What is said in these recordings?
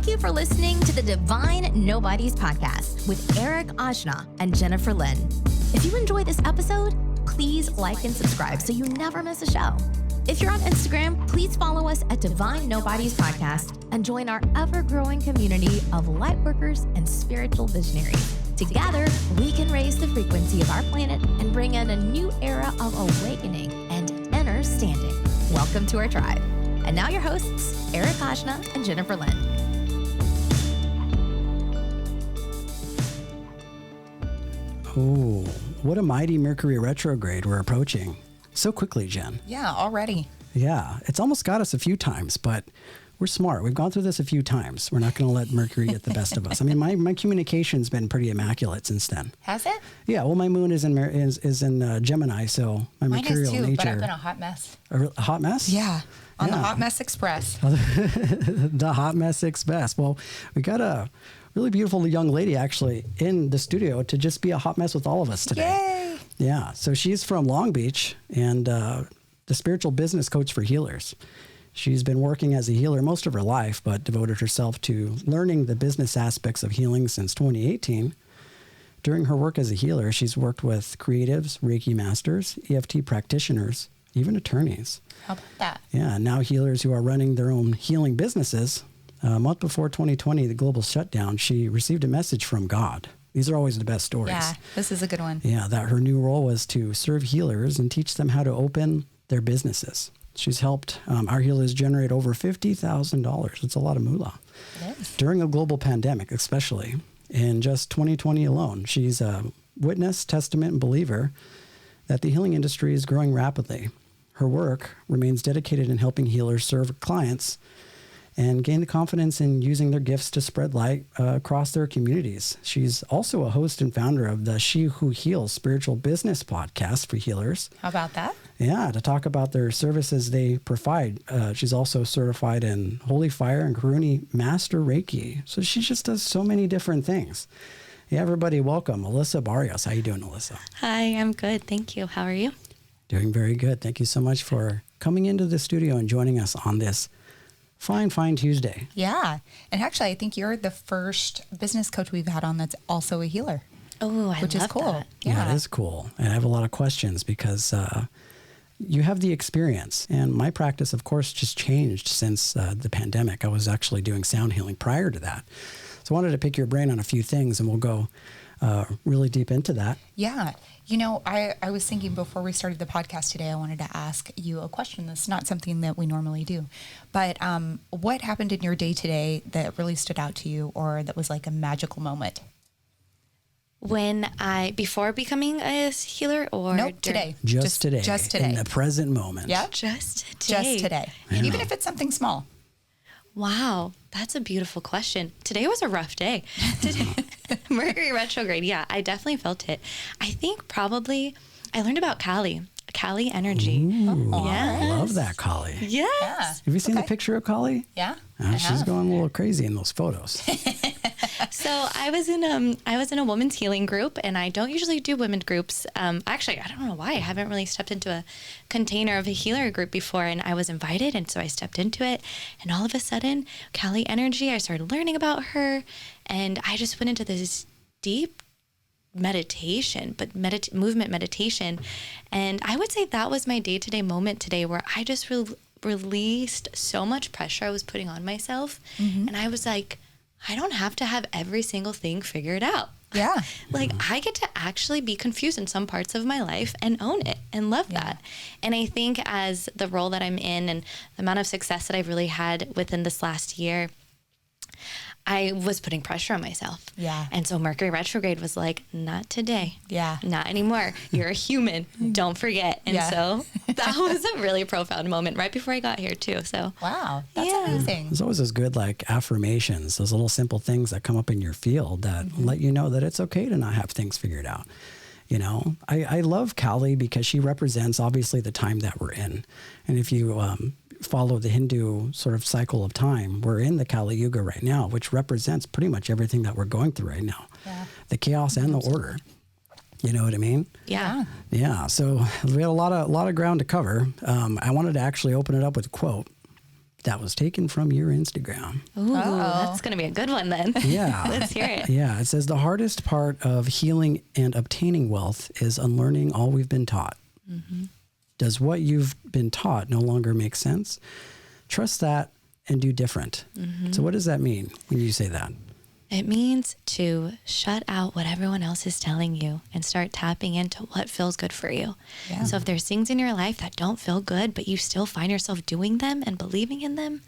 Thank you for listening to the Divine Nobodies podcast with Eric Ajna and Jennifer Lynn. If you enjoyed this episode, please like and subscribe so you never miss a show. If you're on Instagram, please follow us at Divine Nobodies Podcast and join our ever-growing community of lightworkers and spiritual visionaries. Together, we can raise the frequency of our planet and bring in a new era of awakening and inner standing. Welcome to our tribe. And now your hosts, Eric Ajna and Jennifer Lynn. Oh, what a mighty Mercury retrograde we're approaching. So quickly, Jen. Yeah, already. Yeah, it's almost got us a few times, but we're smart. We've gone through this a few times. We're not going to let Mercury get the best of us. I mean, my communication's been pretty immaculate since then. Has it? Yeah, well, my moon is in Gemini, so my Mine mercurial is too, nature. but I've been a hot mess. A hot mess? Yeah, on the Yeah. Hot Mess Express. The Hot Mess Express. Well, we got a really beautiful young lady actually in the studio to just be a hot mess with all of us today. Yay! Yeah, so she's from Long Beach and the spiritual business coach for healers. She's been working as a healer most of her life, but devoted herself to learning the business aspects of healing since 2018. During her work as a healer, she's worked with creatives, Reiki Masters, EFT practitioners, even attorneys. How about that? Yeah, now healers who are running their own healing businesses. A month before 2020, the global shutdown, she received a message from God. These are always the best stories. Yeah, this is a good one. Yeah, that her new role was to serve healers and teach them how to open their businesses. She's helped our healers generate over $50,000. It's a lot of moolah. It is. During a global pandemic, especially. In just 2020 alone, she's a witness, testament, and believer that the healing industry is growing rapidly. Her work remains dedicated in helping healers serve clients and gain the confidence in using their gifts to spread light across their communities. She's also a host and founder of the She Who Heals spiritual business podcast for healers. How about that? Yeah, to talk about their services they provide. She's also certified in Holy Fire and Karuni Master Reiki. So she just does so many different things. Yeah, everybody, welcome. Alyssa Barrios. How you doing, Alyssa? Hi, I'm good. Thank you. How are you? Doing very good. Thank you so much for coming into the studio and joining us on this fine Tuesday. Yeah. And actually, I think you're the first business coach we've had on that's also a healer. Oh, I Which love is cool. that. Yeah, it is cool. And I have a lot of questions because you have the experience. And my practice, of course, just changed since the pandemic. I was actually doing sound healing prior to that. So I wanted to pick your brain on a few things, and we'll go really deep into that. Yeah. You know, I was thinking before we started the podcast today, I wanted to ask you a question. That's not something that we normally do. But what happened in your day today that really stood out to you or that was like a magical moment? Before becoming a healer or? Nope, today. Just today. Just today. In the present moment. Yeah. Just today. Just today. Yeah. Even if it's something small. Wow, that's a beautiful question. Today was a rough day. Mercury retrograde. Yeah, I definitely felt it. I think probably I learned about Kali energy. Ooh, Yes. I love that, Kali. Yes. Yeah. Have you seen the Okay. picture of Kali? Yeah. I She's have. going a little crazy in those photos. So I was in a women's healing group, and I don't usually do women's groups. Actually, I don't know why. I haven't really stepped into a container of a healer group before, and I was invited, and so I stepped into it. And all of a sudden, Kali energy, I started learning about her, and I just went into this deep meditation, but movement meditation. And I would say that was my day-to-day moment today, where I just released so much pressure I was putting on myself. And I was like, I don't have to have every single thing figured out. Yeah. Like I get to actually be confused in some parts of my life and own it and love that. And I think as the role that I'm in and the amount of success that I've really had within this last year, I was putting pressure on myself. Yeah. And so Mercury retrograde was like, not today. Yeah. Not anymore. You're a human. Don't forget. And Yeah. so that was a really profound moment right before I got here too. So Wow. That's Yeah. amazing. There's always those good like affirmations, those little simple things that come up in your field that let you know that it's okay to not have things figured out. You know, I love Kali because she represents obviously the time that we're in. And if you follow the Hindu sort of cycle of time, we're in the Kali Yuga right now, which represents pretty much everything that we're going through right now. Yeah. The chaos and the order. You know what I mean? yeah. Yeah. So we had a lot of ground to cover. I wanted to actually open it up with a quote. that was taken from your Instagram. Ooh, that's going to be a good one then. Yeah. Let's hear it. Yeah. It says the hardest part of healing and obtaining wealth is unlearning all we've been taught. Mm-hmm. Does what you've been taught no longer make sense? Trust that and do different. Mm-hmm. So what does that mean when you say that? It means to shut out what everyone else is telling you and start tapping into what feels good for you. Yeah. So if there's things in your life that don't feel good, but you still find yourself doing them and believing in them,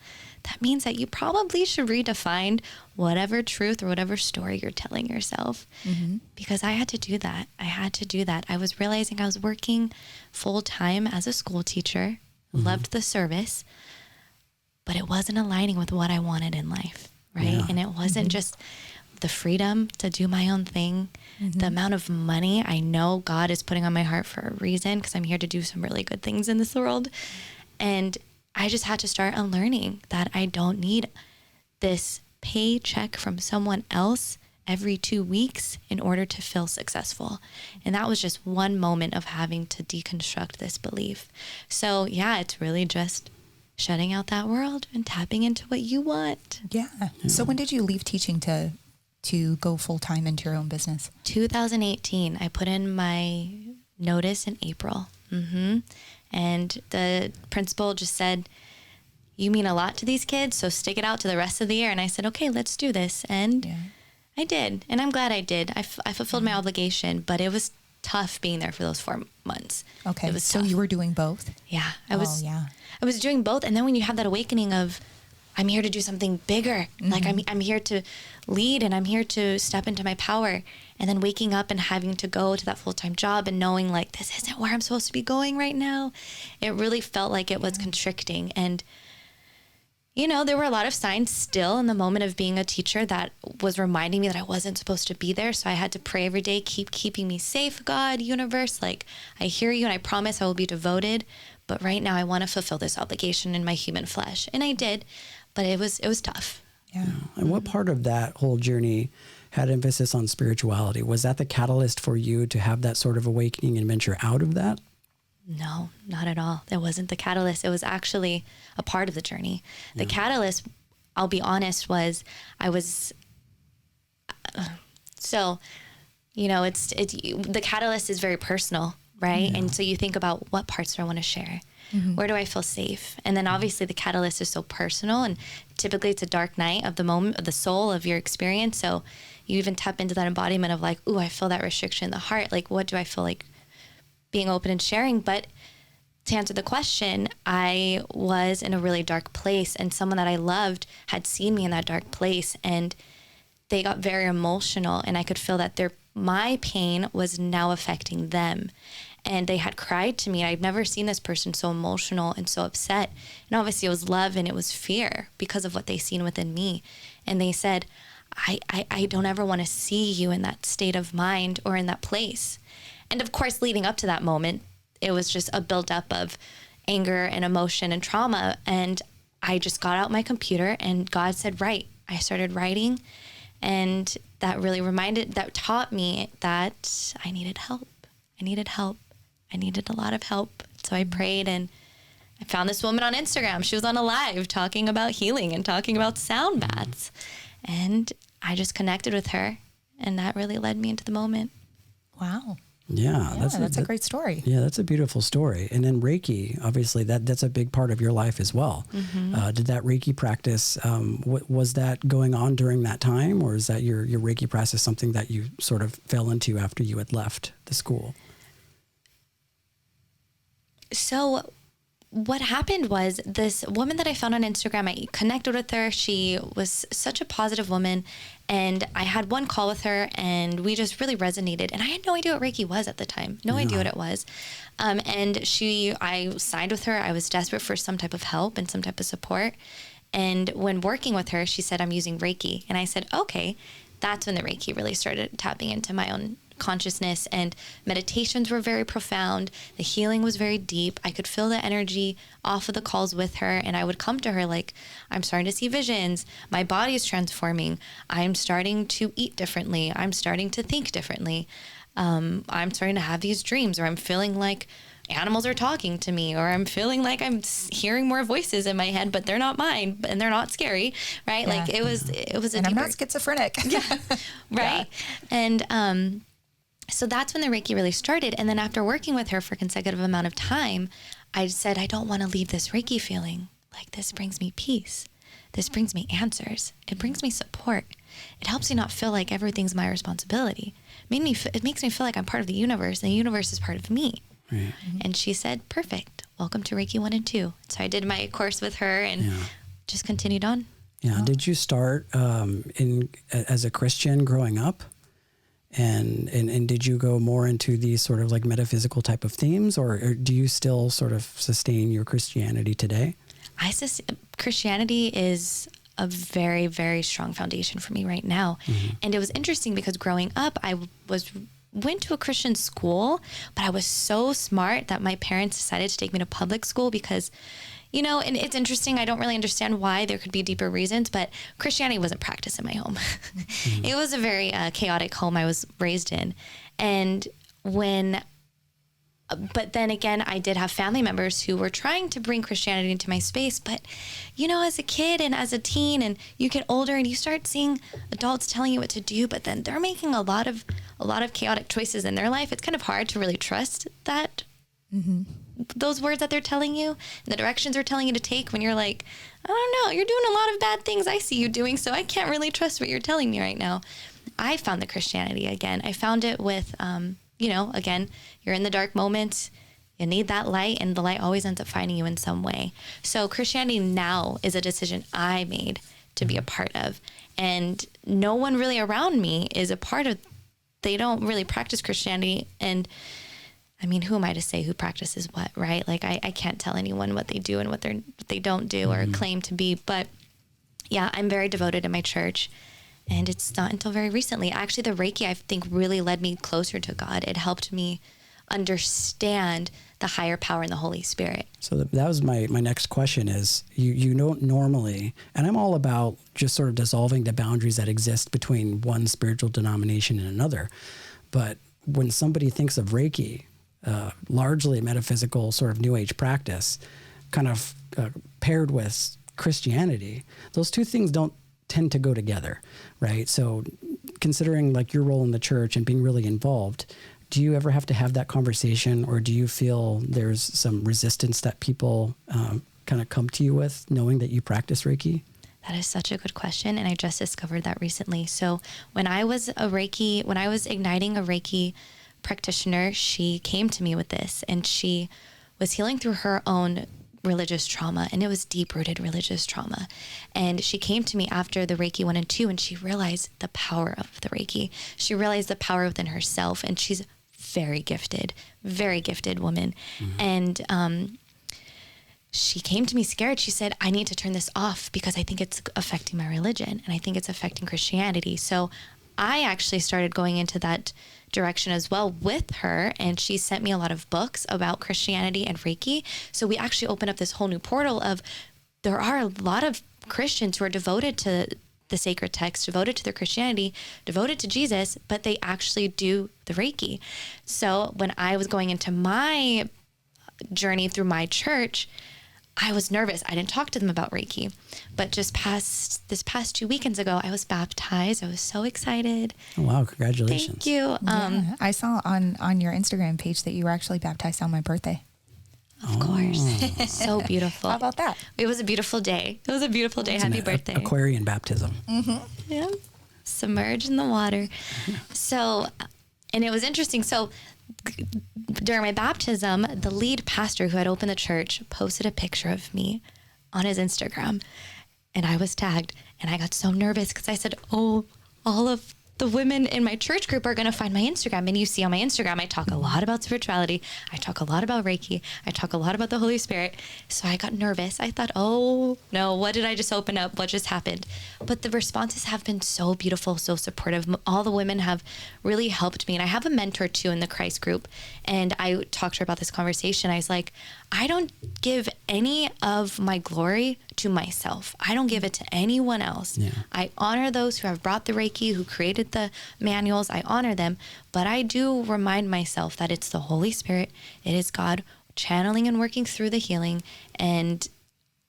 that means that you probably should redefine whatever truth or whatever story you're telling yourself. Mm-hmm. Because I had to do that. I was realizing I was working full time as a school teacher, loved the service, but it wasn't aligning with what I wanted in life. Right. Yeah. And it wasn't just the freedom to do my own thing, the amount of money I know God is putting on my heart for a reason, because I'm here to do some really good things in this world. And I just had to start unlearning that I don't need this paycheck from someone else every 2 weeks in order to feel successful. And that was just one moment of having to deconstruct this belief. So yeah, it's really just shutting out that world and tapping into what you want. Yeah. So when did you leave teaching to go full time into your own business? 2018. I put in my notice in April. Mm-hmm. And the principal just said, "You mean a lot to these kids, so stick it out to the rest of the year." And I said, "Okay, let's do this." And I did. And I'm glad I did. I fulfilled my obligation, but it was tough being there for those 4 months. Okay. It was so tough. You were doing both? Yeah. I was doing both. And then when you have that awakening of, I'm here to do something bigger. Mm-hmm. Like I'm here to lead and I'm here to step into my power. And then waking up and having to go to that full-time job and knowing like, this isn't where I'm supposed to be going right now. It really felt like it was constricting. And, you know, there were a lot of signs still in the moment of being a teacher that was reminding me that I wasn't supposed to be there. So I had to pray every day, keep keeping me safe, God, universe. Like, I hear you and I promise I will be devoted. But right now I want to fulfill this obligation in my human flesh. And I did, but it was tough. Yeah. And what part of that whole journey had emphasis on spirituality? Was that the catalyst for you to have that sort of awakening and venture out of that? No, not at all. It wasn't the catalyst. It was actually a part of the journey. The catalyst, I'll be honest, was I was, so, you know, it's the catalyst is very personal, right? Yeah. And so you think about, what parts do I want to share? Mm-hmm. Where do I feel safe? And then obviously the catalyst is so personal, and typically it's a dark night of the moment of the soul of your experience. So you even tap into that embodiment of like, ooh, I feel that restriction in the heart. Like, what do I feel like being open and sharing? But to answer the question, I was in a really dark place, and someone that I loved had seen me in that dark place, and they got very emotional, and I could feel that my pain was now affecting them. And they had cried to me. I'd never seen this person so emotional and so upset. And obviously it was love and it was fear because of what they seen within me. And they said, I don't ever want to see you in that state of mind or in that place. And of course, leading up to that moment, it was just a buildup of anger and emotion and trauma. And I just got out my computer and God said, write. I started writing, and that really taught me that I needed help. I needed a lot of help. So I prayed, and I found this woman on Instagram. She was on a live talking about healing and talking about sound baths. And I just connected with her, and that really led me into the moment. Wow. Yeah, that's a great story. Yeah, that's a beautiful story. And then Reiki, obviously, that's a big part of your life as well. Mm-hmm. Did that Reiki practice, was that going on during that time, or is that your Reiki practice something that you sort of fell into after you had left the school? So what happened was, this woman that I found on Instagram, I connected with her. She was such a positive woman, and I had one call with her, and we just really resonated. And I had no idea what Reiki was at the time. No idea what it was. And I signed with her. I was desperate for some type of help and some type of support. And when working with her, she said, I'm using Reiki. And I said, okay. That's when the Reiki really started tapping into my own consciousness, and meditations were very profound. The healing was very deep. I could feel the energy off of the calls with her, and I would come to her like, I'm starting to see visions. My body is transforming. I'm starting to eat differently. I'm starting to think differently. I'm starting to have these dreams, or I'm feeling like animals are talking to me, or I'm feeling like I'm hearing more voices in my head, but they're not mine and they're not scary. Right. Yeah. Like it was a And deeper, I'm not schizophrenic. yeah. Right. Yeah. And, so that's when the Reiki really started. And then after working with her for a consecutive amount of time, I said, I don't want to leave this Reiki feeling. Like, this brings me peace. This brings me answers. It brings me support. It helps me not feel like everything's my responsibility. It makes me feel like I'm part of the universe, and the universe is part of me. Right. And she said, perfect. Welcome to Reiki 1 and 2. So I did my course with her and just continued on. Yeah. Did you start as a Christian growing up? And did you go more into these sort of like metaphysical type of themes, or do you still sort of sustain your Christianity today? Christianity is a very, very strong foundation for me right now. Mm-hmm. And it was interesting because growing up, I went to a Christian school, but I was so smart that my parents decided to take me to public school because, you know, and it's interesting. I don't really understand why. There could be deeper reasons, but Christianity wasn't practiced in my home. Mm-hmm. It was a very chaotic home I was raised in. And but then again, I did have family members who were trying to bring Christianity into my space. But, you know, as a kid and as a teen, and you get older and you start seeing adults telling you what to do, but then they're making a lot of chaotic choices in their life. It's kind of hard to really trust that. Mm-hmm. Those words that they're telling you, and the directions they're telling you to take, when you're like, I don't know, you're doing a lot of bad things I see you doing, so I can't really trust what you're telling me right now. I found the Christianity again. I found it with, you know, again, you're in the dark moments, you need that light, and the light always ends up finding you in some way. So Christianity now is a decision I made to be a part of, and no one really around me is a part of. They don't really practice Christianity, and I mean, who am I to say who practices what, right? Like, I can't tell anyone what they do and what they don't do or claim to be. But yeah, I'm very devoted in my church. And it's not until very recently. Actually, the Reiki, I think, really led me closer to God. It helped me understand the higher power in the Holy Spirit. So that was my next question is, you don't normally, and I'm all about just sort of dissolving the boundaries that exist between one spiritual denomination and another. But when somebody thinks of Reiki, largely metaphysical sort of New Age practice, kind of paired with Christianity, those two things don't tend to go together, right? So considering like your role in the church and being really involved, do you ever have to have that conversation, or do you feel there's some resistance that people kind of come to you with knowing that you practice Reiki? That is such a good question, and I just discovered that recently. So when I was igniting a Reiki practitioner, she came to me with this, and she was healing through her own religious trauma, and it was deep-rooted religious trauma. And she came to me after the Reiki 1 and 2, and she realized the power of the Reiki. She realized the power within herself, and she's very gifted woman. Mm-hmm. And she came to me scared. She said, I need to turn this off because I think it's affecting my religion, and I think it's affecting Christianity. So I actually started going into that direction as well with her, and she sent me a lot of books about Christianity and Reiki. So we actually opened up this whole new portal of, there are a lot of Christians who are devoted to the sacred text, devoted to their Christianity, devoted to Jesus, but they actually do the Reiki. So when I was going into my journey through my church, I was nervous. I didn't talk to them about Reiki, but this past 2 weekends ago, I was baptized. I was so excited. Oh, wow. Congratulations. Thank you. Yeah, I saw on your Instagram page that you were actually baptized on my birthday. Of course. So beautiful. How about that? It was a beautiful day. Happy birthday. Aquarian baptism. Mm-hmm. Yeah. Submerged in the water. So, and it was interesting. So during my baptism, the lead pastor who had opened the church posted a picture of me on his Instagram, and I was tagged, and I got so nervous because I said, oh, all of the women in my church group are going to find my Instagram. And you see on my Instagram, I talk a lot about spirituality. I talk a lot about Reiki. I talk a lot about the Holy Spirit. So I got nervous. I thought, oh no, what did I just open up? What just happened? But the responses have been so beautiful, so supportive. All the women have really helped me. And I have a mentor too in the Christ group. And I talked to her about this conversation. I was like, I don't give any of my glory to myself. I don't give it to anyone else. Yeah. I honor those who have brought the Reiki, who created the manuals. I honor them, but I do remind myself that it's the Holy Spirit. It is God channeling and working through the healing. And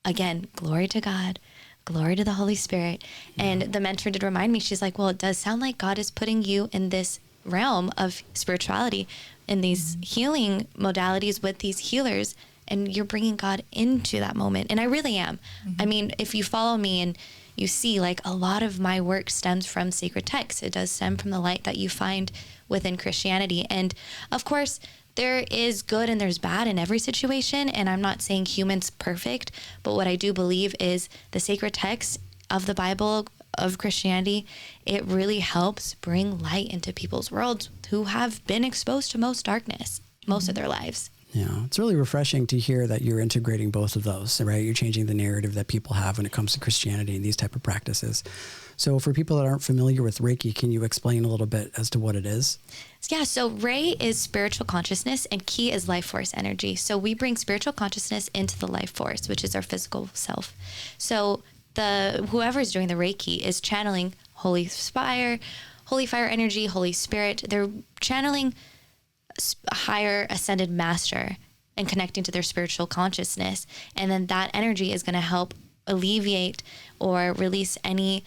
again, glory to God, glory to the Holy Spirit. And the mentor did remind me, she's like, well, it does sound like God is putting you in this realm of spirituality, in these healing modalities with these healers, and you're bringing God into that moment. And I really am. I mean, if you follow me and you see, like, a lot of my work stems from sacred texts. It does stem from the light that you find within Christianity. And of course, there is good and there's bad in every situation. And I'm not saying humans perfect, but what I do believe is the sacred texts of the Bible, of Christianity, it really helps bring light into people's worlds who have been exposed to most darkness most of their lives. Yeah, it's really refreshing to hear that you're integrating both of those, right? You're changing the narrative that people have when it comes to Christianity and these type of practices. So for people that aren't familiar with Reiki, can you explain a little bit as to what it is? Yeah, so Rei is spiritual consciousness and Ki is life force energy. So we bring spiritual consciousness into the life force, which is our physical self. So whoever is doing the Reiki is channeling holy fire energy, Holy Spirit. They're channeling a higher ascended master and connecting to their spiritual consciousness. And then that energy is going to help alleviate or release any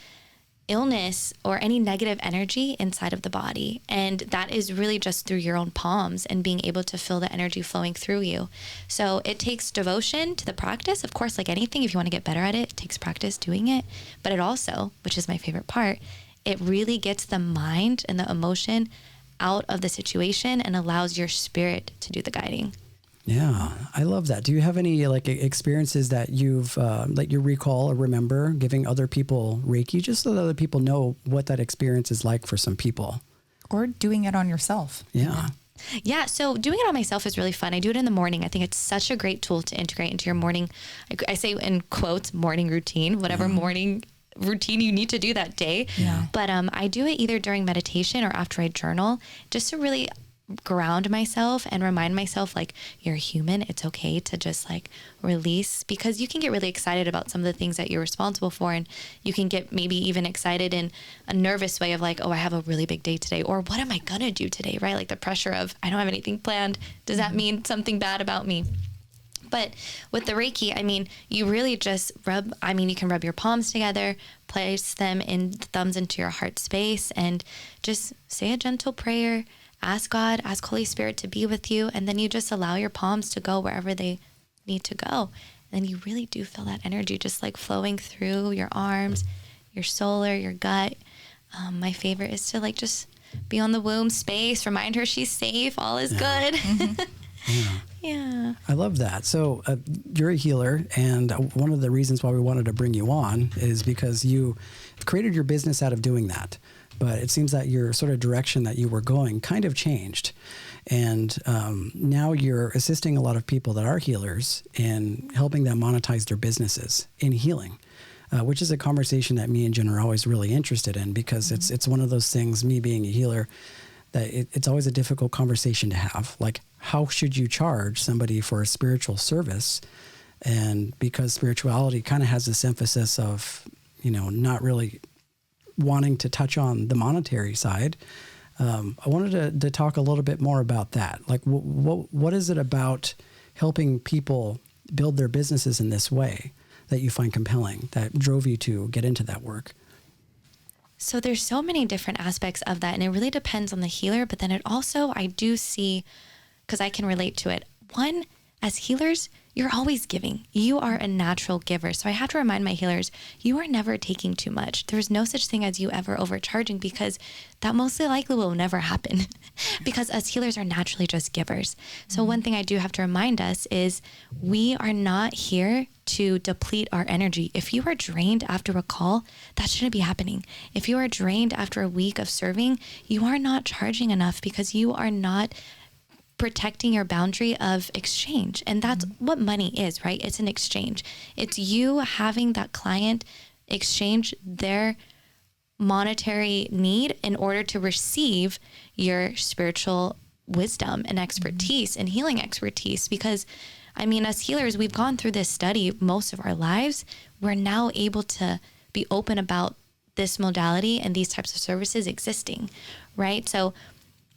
illness or any negative energy inside of the body. And that is really just through your own palms and being able to feel the energy flowing through you. So it takes devotion to the practice. Of course, like anything, if you want to get better at it, it takes practice doing it. But it also, which is my favorite part, it really gets the mind and the emotion out of the situation and allows your spirit to do the guiding. Yeah, I love that. Do you have any like experiences that you've that you recall or remember giving other people Reiki, just so that other people know what that experience is like for some people? Or doing it on yourself. Yeah. Yeah, so doing it on myself is really fun. I do it in the morning. I think it's such a great tool to integrate into your morning. I say in quotes, morning routine, whatever morning routine you need to do that day. Yeah. But I do it either during meditation or after I journal, just to really ground myself and remind myself, like, you're human. It's okay to just like release, because you can get really excited about some of the things that you're responsible for. And you can get maybe even excited in a nervous way of like, oh, I have a really big day today, or what am I going to do today? Right? Like the pressure of, I don't have anything planned. Does that mean something bad about me? But with the Reiki, I mean, you really just you can rub your palms together, place them in the thumbs into your heart space, and just say a gentle prayer. Ask God, ask Holy Spirit to be with you, and then you just allow your palms to go wherever they need to go. And then you really do feel that energy just like flowing through your arms, your solar, your gut. My favorite is to like just be on the womb space, remind her she's safe, all is good. Yeah. I love that. So you're a healer, and one of the reasons why we wanted to bring you on is because you created your business out of doing that. But it seems that your sort of direction that you were going kind of changed. And now you're assisting a lot of people that are healers in helping them monetize their businesses in healing, which is a conversation that me and Jen are always really interested in, because it's one of those things, me being a healer, that it's always a difficult conversation to have. Like, how should you charge somebody for a spiritual service? And because spirituality kind of has this emphasis of, not really wanting to touch on the monetary side, I wanted to talk a little bit more about that. Like, what is it about helping people build their businesses in this way that you find compelling, that drove you to get into that work? So there's so many different aspects of that, and it really depends on the healer. But then it also, I do see, because I can relate to it. One, as healers, you're always giving. You are a natural giver. So I have to remind my healers, you are never taking too much. There's no such thing as you ever overcharging, because that mostly likely will never happen because us healers are naturally just givers. So one thing I do have to remind us is we are not here to deplete our energy. If you are drained after a call, that shouldn't be happening. If you are drained after a week of serving, you are not charging enough, because you are not protecting your boundary of exchange. And that's what money is, right? It's an exchange. It's you having that client exchange their monetary need in order to receive your spiritual wisdom and expertise and healing expertise. Because I mean, as healers, we've gone through this study most of our lives. We're now able to be open about this modality and these types of services existing, right? So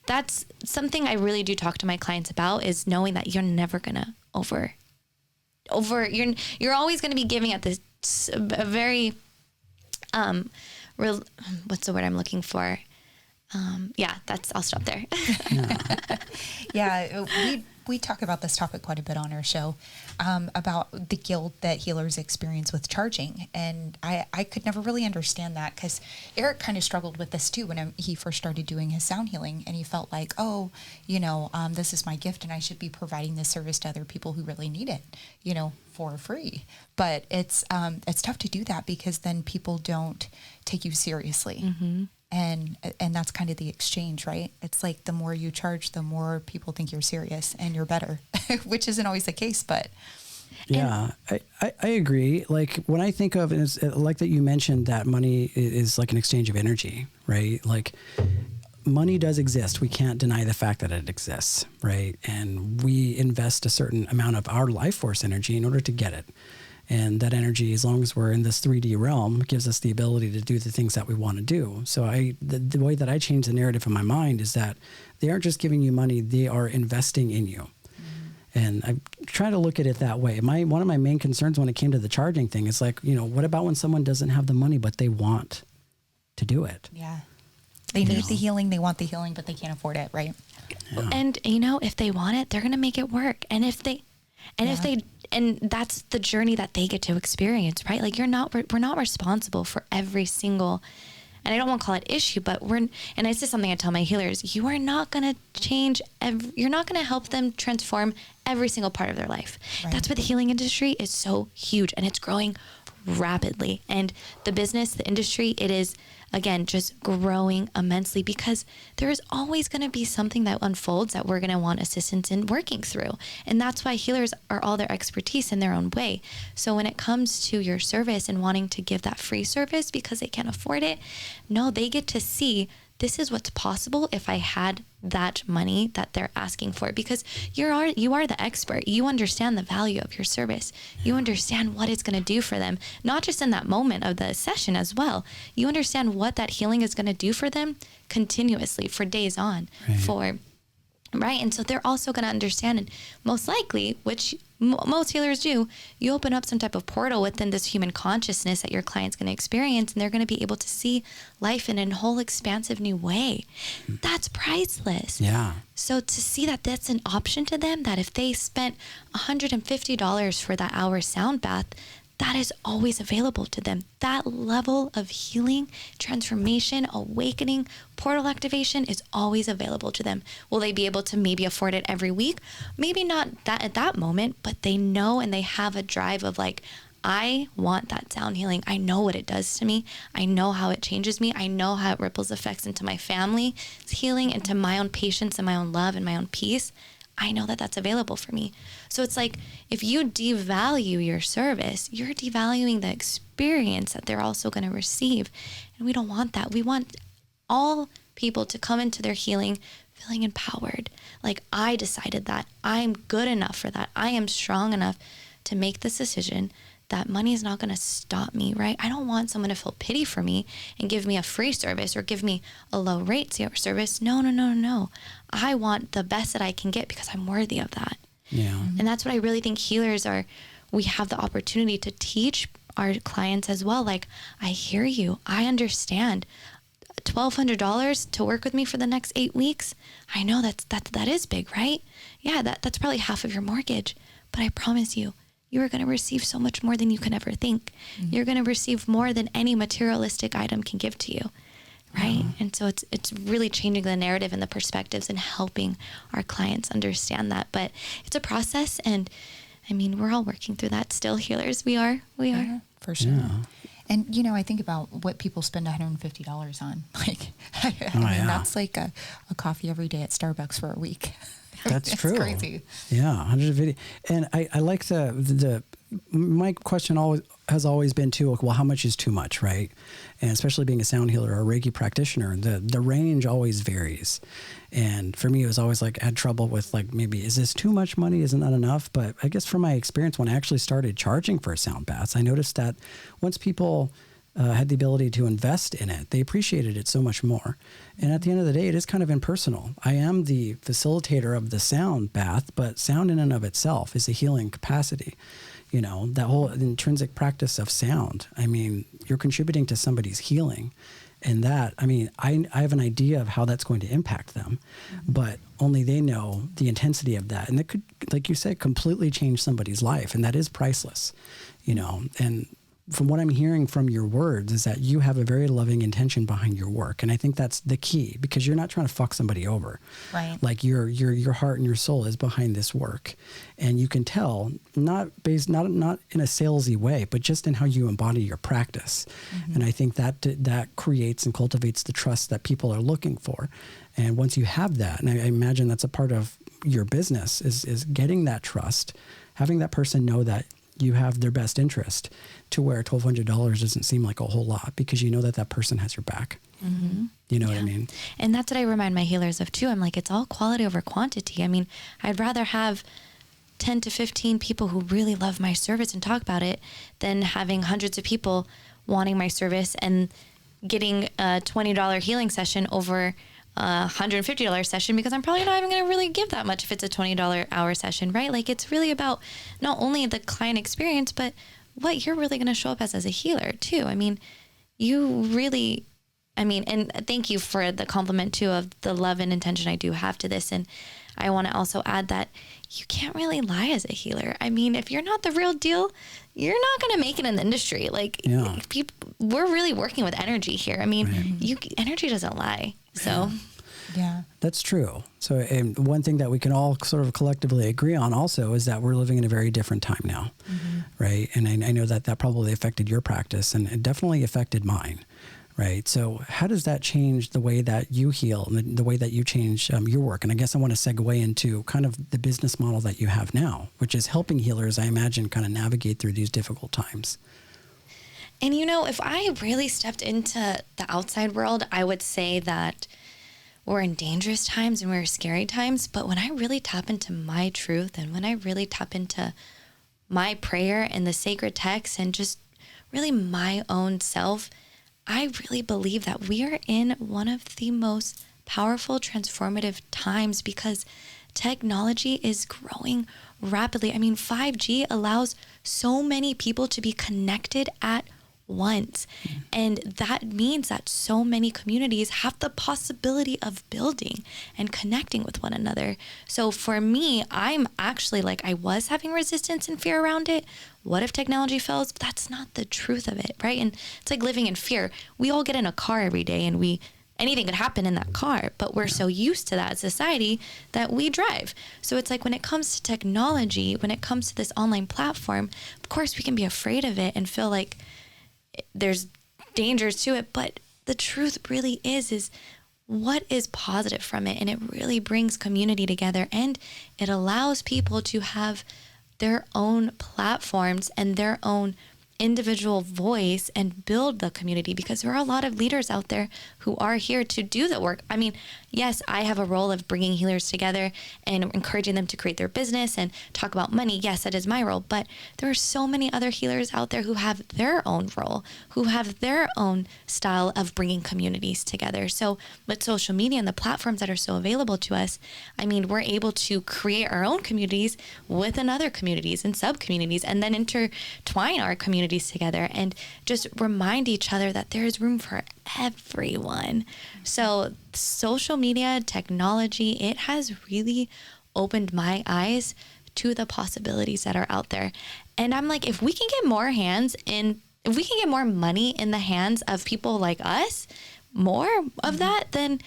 that's something I really do talk to my clients about, is knowing that you're never gonna you're always gonna be giving at this a very what's the word I'm looking for? I'll stop there. Yeah, we talk about this topic quite a bit on our show, about the guilt that healers experience with charging. And I could never really understand that, because Eric kind of struggled with this too when he first started doing his sound healing, and he felt like, this is my gift and I should be providing this service to other people who really need it, for free. But it's tough to do that, because then people don't take you seriously. Mm-hmm. And that's kind of the exchange, right? It's like the more you charge, the more people think you're serious and you're better, which isn't always the case, but. Yeah, I agree. Like when I think of, and it's like that you mentioned that money is like an exchange of energy, right? Like money does exist. We can't deny the fact that it exists, right? And we invest a certain amount of our life force energy in order to get it. And that energy, as long as we're in this 3D realm, gives us the ability to do the things that we want to do. So the way that I change the narrative in my mind is that they aren't just giving you money, they are investing in you. Mm-hmm. And I try to look at it that way. One of my main concerns when it came to the charging thing is like, what about when someone doesn't have the money, but they want to do it? Yeah. They need the healing, they want the healing, but they can't afford it, right? Yeah. And, if they want it, they're going to make it work. And if that's the journey that they get to experience, right? Like we're not responsible for every single, and I don't want to call it issue, but and it's just something I tell my healers, you are not going to you're not going to help them transform every single part of their life. Right. That's why the healing industry is so huge, and it's growing rapidly. And the industry, it is, again, just growing immensely, because there is always going to be something that unfolds that we're going to want assistance in working through. And that's why healers are all their expertise in their own way. So when it comes to your service and wanting to give that free service because they can't afford it, no, they get to see, this is what's possible if I had that money that they're asking for, because you are the expert. You understand the value of your service. You understand what it's going to do for them, not just in that moment of the session as well. You understand what that healing is going to do for them continuously for days on, right? And so they're also going to understand, and most likely, which most healers do, you open up some type of portal within this human consciousness that your client's going to experience, and they're going to be able to see life in a whole expansive new way. That's priceless. Yeah. So to see that that's an option to them, that if they spent $150 for that hour sound bath, that is always available to them. That level of healing, transformation, awakening, portal activation is always available to them. Will they be able to maybe afford it every week? Maybe not that at that moment, but they know, and they have a drive of like, I want that sound healing. I know what it does to me. I know how it changes me. I know how it ripples effects into my family, healing, into my own patience and my own love and my own peace. I know that that's available for me. So it's like, if you devalue your service, you're devaluing the experience that they're also going to receive. And we don't want that. We want all people to come into their healing feeling empowered. Like, I decided that I'm good enough for that. I am strong enough to make this decision that money is not going to stop me, right? I don't want someone to feel pity for me and give me a free service or give me a low rate service. No. I want the best that I can get because I'm worthy of that. Yeah. And that's what I really think healers are. We have the opportunity to teach our clients as well. Like, I hear you. I understand. $1,200 to work with me for the next 8 weeks. I know that is big, right? Yeah, that's probably half of your mortgage. But I promise you, you are going to receive so much more than you can ever think. Mm-hmm. You're going to receive more than any materialistic item can give to you, right? Mm-hmm. And so it's really changing the narrative and the perspectives and helping our clients understand that. But it's a process, and I mean, we're all working through that still, healers. We are. Yeah, for sure. Yeah. And, I think about what people spend $150 on. Like, that's like a coffee every day at Starbucks for a week. That's it's true. Crazy. Yeah, 150. And I like the my question has always been too, well, how much is too much, right? And especially being a sound healer or a Reiki practitioner, the range always varies. And for me, it was always like, I had trouble with like, maybe, is this too much money? Isn't that enough? But I guess from my experience, when I actually started charging for sound baths, I noticed that once people had the ability to invest in it, they appreciated it so much more. And at the end of the day, it is kind of impersonal. I am the facilitator of the sound bath, but sound in and of itself is a healing capacity. You know, that whole intrinsic practice of sound, I mean, you're contributing to somebody's healing. And that, I mean, I have an idea of how that's going to impact them, but only they know the intensity of that. And it could, like you said, completely change somebody's life. And that is priceless, you know. And from what I'm hearing from your words is that you have a very loving intention behind your work. And I think that's the key, because you're not trying to fuck somebody over. Right. Like your heart and your soul is behind this work. And you can tell, not in a salesy way, but just in how you embody your practice. And I think that creates and cultivates the trust that people are looking for. And once you have that, and I imagine that's a part of your business, is getting that trust, having that person know that you have their best interest, to where $1,200 doesn't seem like a whole lot, because you know that person has your back. You know what I mean? And that's what I remind my healers of too. I'm like, it's all quality over quantity. I mean, I'd rather have 10 to 15 people who really love my service and talk about it than having hundreds of people wanting my service and getting a $20 healing session over a $150 session, because I'm probably not even going to really give that much if it's a $20 hour session, right? Like, it's really about not only the client experience, but what you're really going to show up as a healer too. I mean, and thank you for the compliment too of the love and intention I do have to this. And I want to also add that you can't really lie as a healer. I mean, if you're not the real deal, you're not going to make it in the industry. Like, we're really working with energy here. I mean, energy doesn't lie. So, yeah, that's true. So, and one thing that we can all sort of collectively agree on also is that we're living in a very different time now, right? And I know that probably affected your practice, and it definitely affected mine, right? So how does that change the way that you heal and the way that you change your work? And I guess I want to segue into kind of the business model that you have now, which is helping healers, I imagine, kind of navigate through these difficult times. And, you know, if I really stepped into the outside world, I would say that we're in dangerous times and we're scary times. But when I really tap into my truth, and when I really tap into my prayer and the sacred text and just really my own self, I really believe that we are in one of the most powerful, transformative times, because technology is growing rapidly. I mean, 5G allows so many people to be connected at once. And that means that so many communities have the possibility of building and connecting with one another. So for me, I'm actually like, I was having resistance and fear around it. What if technology fails? But that's not the truth of it, right? And it's like living in fear. We all get in a car every day, and anything could happen in that car, but we're so used to that society that we drive. So it's like, when it comes to technology, when it comes to this online platform, of course we can be afraid of it and feel like there's dangers to it, but the truth really is what is positive from it. And it really brings community together, and it allows people to have their own platforms and their own individual voice and build the community, because there are a lot of leaders out there who are here to do the work. I mean, yes, I have a role of bringing healers together and encouraging them to create their business and talk about money. Yes, that is my role. But there are so many other healers out there who have their own role, who have their own style of bringing communities together. So with social media and the platforms that are so available to us, I mean, we're able to create our own communities within other communities and sub-communities, and then intertwine our communities together and just remind each other that there is room for everyone. So social media, technology, it has really opened my eyes to the possibilities that are out there. And I'm like, if we can get more money in the hands of people like us, more of that, then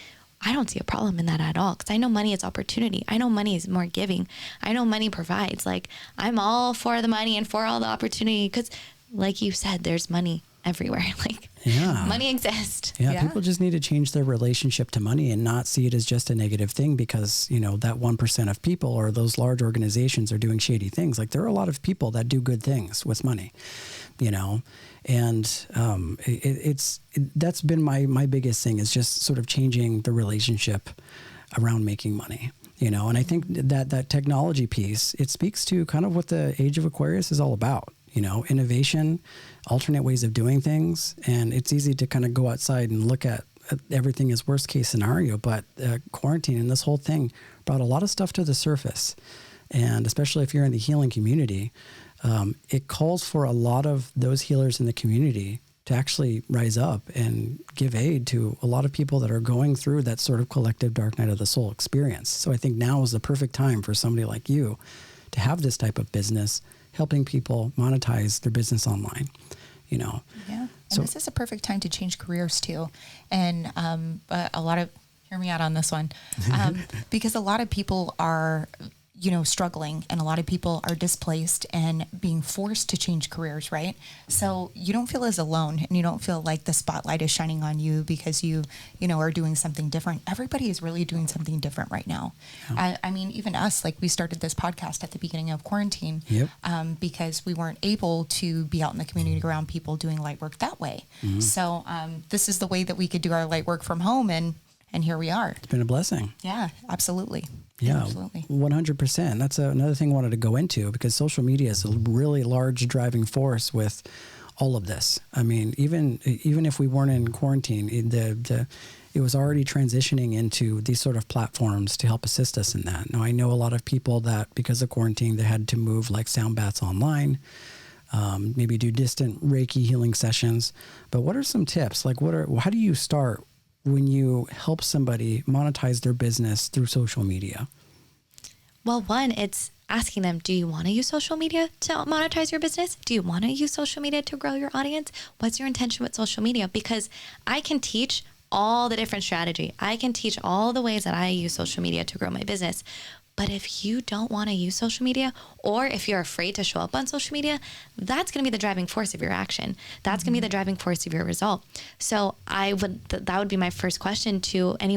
I don't see a problem in that at all, because I know money is opportunity. I know money is more giving. I know money provides. Like, I'm all for the money and for all the opportunity, because like you said, there's money everywhere. Like money exists. Yeah, people just need to change their relationship to money and not see it as just a negative thing because, you know, that 1% of people or those large organizations are doing shady things. Like there are a lot of people that do good things with money, you know, and that's been my biggest thing is just sort of changing the relationship around making money. You know, and I think that technology piece, it speaks to kind of what the age of Aquarius is all about, you know, innovation, alternate ways of doing things. And it's easy to kind of go outside and look at everything as worst case scenario. But quarantine and this whole thing brought a lot of stuff to the surface. And especially if you're in the healing community, it calls for a lot of those healers in the community to actually rise up and give aid to a lot of people that are going through that sort of collective dark night of the soul experience. So I think now is the perfect time for somebody like you to have this type of business, helping people monetize their business online, you know. Yeah, and so, this is a perfect time to change careers too. And a lot of, hear me out on this one, because a lot of people are, you know, struggling and a lot of people are displaced and being forced to change careers, right? So you don't feel as alone and you don't feel like the spotlight is shining on you because you know, are doing something different. Everybody is really doing something different right now. Yeah. I mean, even us, like we started this podcast at the beginning of quarantine because we weren't able to be out in the community around people doing light work that way. Mm-hmm. So this is the way that we could do our light work from home and here we are. It's been a blessing. Yeah, absolutely. Yeah, absolutely. 100%. That's another thing I wanted to go into because social media is a really large driving force with all of this. I mean, even if we weren't in quarantine, it was already transitioning into these sort of platforms to help assist us in that. Now, I know a lot of people that because of quarantine, they had to move like sound baths online, maybe do distant Reiki healing sessions. But what are some tips? Like, how do you start when you help somebody monetize their business through social media? Well, one, it's asking them, do you want to use social media to monetize your business? Do you want to use social media to grow your audience? What's your intention with social media? Because I can teach all the different strategy. I can teach all the ways that I use social media to grow my business. But if you don't want to use social media, or if you're afraid to show up on social media, that's going to be the driving force of your action. That's going to be the driving force of your result. So that would be my first question to any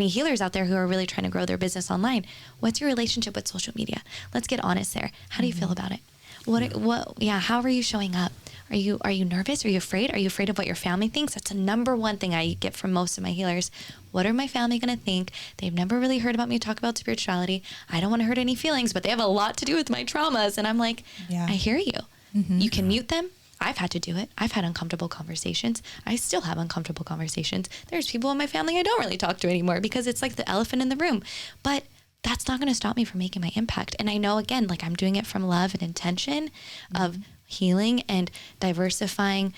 healers out there who are really trying to grow their business online. What's your relationship with social media? Let's get honest there. How do you feel about it? How are you showing up? Are you nervous? Are you afraid? Are you afraid of what your family thinks? That's the number one thing I get from most of my healers. What are my family going to think? They've never really heard about me talk about spirituality. I don't want to hurt any feelings, but they have a lot to do with my traumas. And I'm like, I hear you. Mm-hmm. You can mute them. I've had to do it. I've had uncomfortable conversations. I still have uncomfortable conversations. There's people in my family I don't really talk to anymore because it's like the elephant in the room. But that's not going to stop me from making my impact. And I know, again, like I'm doing it from love and intention of healing and diversifying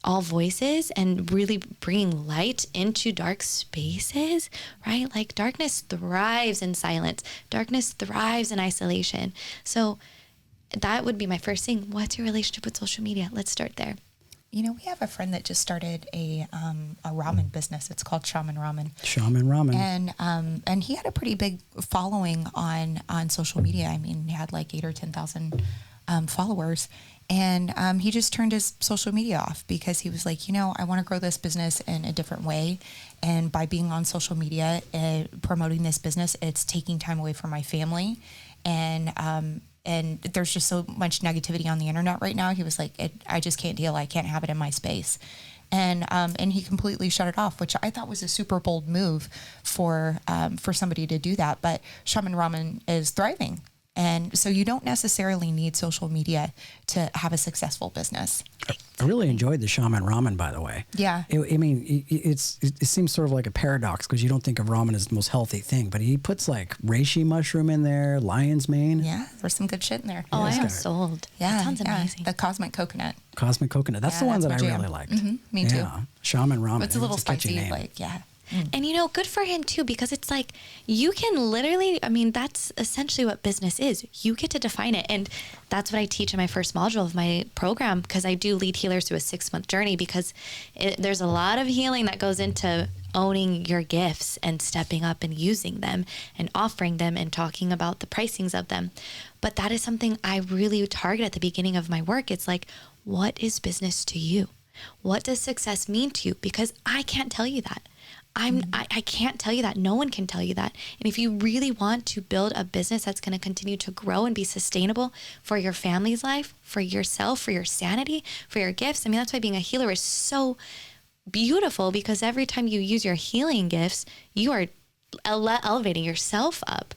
all voices and really bringing light into dark spaces, right? Like darkness thrives in silence. Darkness thrives in isolation. So that would be my first thing. What's your relationship with social media? Let's start there. You know, we have a friend that just started a ramen business. It's called Shaman Ramen. Shaman Ramen. And he had a pretty big following on social media. I mean, he had like 8,000 or 10,000 followers. And he just turned his social media off because he was like, you know, I want to grow this business in a different way. And by being on social media and promoting this business, it's taking time away from my family. And there's just so much negativity on the internet right now. He was like, I just can't deal. I can't have it in my space. And he completely shut it off, which I thought was a super bold move for somebody to do that. But Shaman Ramen is thriving. And so you don't necessarily need social media to have a successful business. I really enjoyed the Shaman Ramen, by the way. Yeah. It seems sort of like a paradox because you don't think of ramen as the most healthy thing, but he puts like reishi mushroom in there, lion's mane. Yeah, there's some good shit in there. Oh, I am sold. Yeah. That sounds amazing. The cosmic coconut. Cosmic coconut. That's the one that I really liked. Mm-hmm. Me too. Yeah. Shaman Ramen. It's a little spicy, like, yeah. And, you know, good for him, too, because it's like you can literally, I mean, that's essentially what business is. You get to define it. And that's what I teach in my first module of my program, because I do lead healers through a 6-month journey, because there's a lot of healing that goes into owning your gifts and stepping up and using them and offering them and talking about the pricings of them. But that is something I really target at the beginning of my work. It's like, what is business to you? What does success mean to you? Because I can't tell you that. I can't tell you that. No one can tell you that. And if you really want to build a business that's going to continue to grow and be sustainable for your family's life, for yourself, for your sanity, for your gifts, I mean, that's why being a healer is so beautiful, because every time you use your healing gifts, you are elevating yourself up.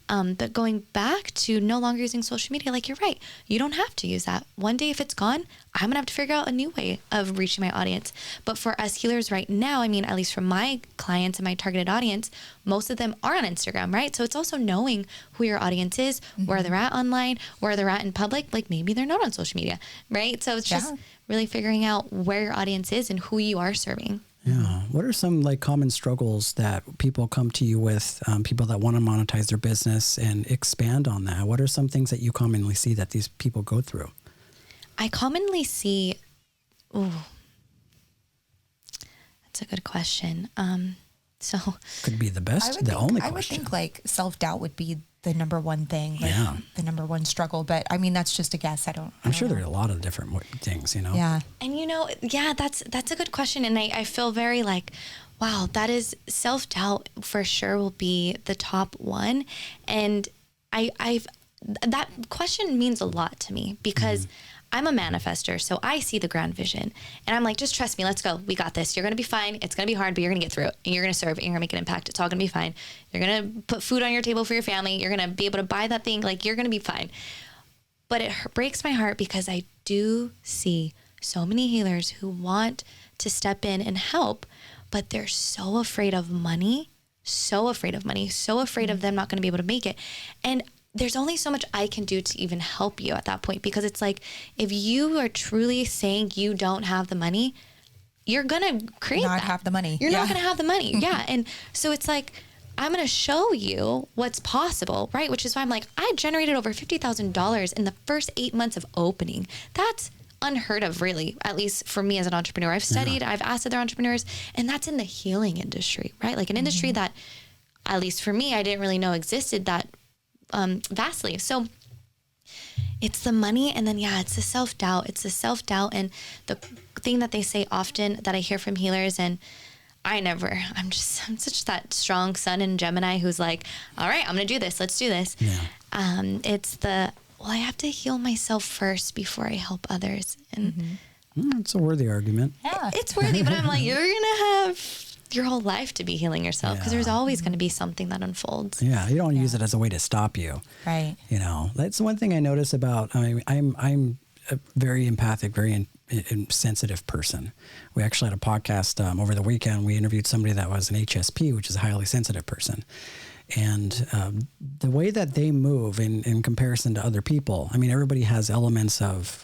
But going back to no longer using social media, like, you're right. You don't have to use that. One day, if it's gone, I'm going to have to figure out a new way of reaching my audience. But for us healers right now, I mean, at least for my clients and my targeted audience, most of them are on Instagram, right? So it's also knowing who your audience is, where they're at online, where they're at in public. Like, maybe they're not on social media, right? So it's just really figuring out where your audience is and who you are serving. Yeah. What are some like common struggles that people come to you with, people that want to monetize their business and expand on that? What are some things that you commonly see that these people go through? I commonly see, that's a good question. So could be the best, the only question. I would think like self-doubt would be the number one thing, like the number one struggle. But I mean, that's just a guess. I'm sure there are a lot of different things, Yeah. And that's a good question. And I feel very like, wow, that is self-doubt for sure will be the top one. And that question means a lot to me, because I'm a manifester, so I see the grand vision. And I'm like, just trust me, let's go. We got this. You're going to be fine. It's going to be hard, but you're going to get through it. And you're going to serve, and you're going to make an impact. It's all going to be fine. You're going to put food on your table for your family. You're going to be able to buy that thing. Like, you're going to be fine. But it breaks my heart, because I do see so many healers who want to step in and help, but they're so afraid of money, so afraid of them not going to be able to make it. And there's only so much I can do to even help you at that point, because it's like, if you are truly saying you don't have the money, you're going to create not have the money. You're not going to have the money. Yeah. And so it's like, I'm going to show you what's possible, right? Which is why I'm like, I generated over $50,000 in the first 8 months of opening. That's unheard of, really, at least for me as an entrepreneur. I've studied, I've asked other entrepreneurs, and that's in the healing industry, right? Like an industry that, at least for me, I didn't really know existed that vastly. So it's the money, and then it's the self-doubt. And the thing that they say often that I hear from healers, and I'm such that strong sun in Gemini who's like, all right, I'm gonna do this, let's do this. It's I have to heal myself first before I help others. And it's a worthy argument. It's worthy, but I'm like, you're gonna have your whole life to be healing yourself, because there's always going to be something that unfolds. Yeah, you don't use it as a way to stop you. Right. You know, that's one thing I notice about. I mean, I'm a very empathic, very sensitive person. We actually had a podcast over the weekend. We interviewed somebody that was an HSP, which is a highly sensitive person. And the way that they move in comparison to other people, I mean, everybody has elements of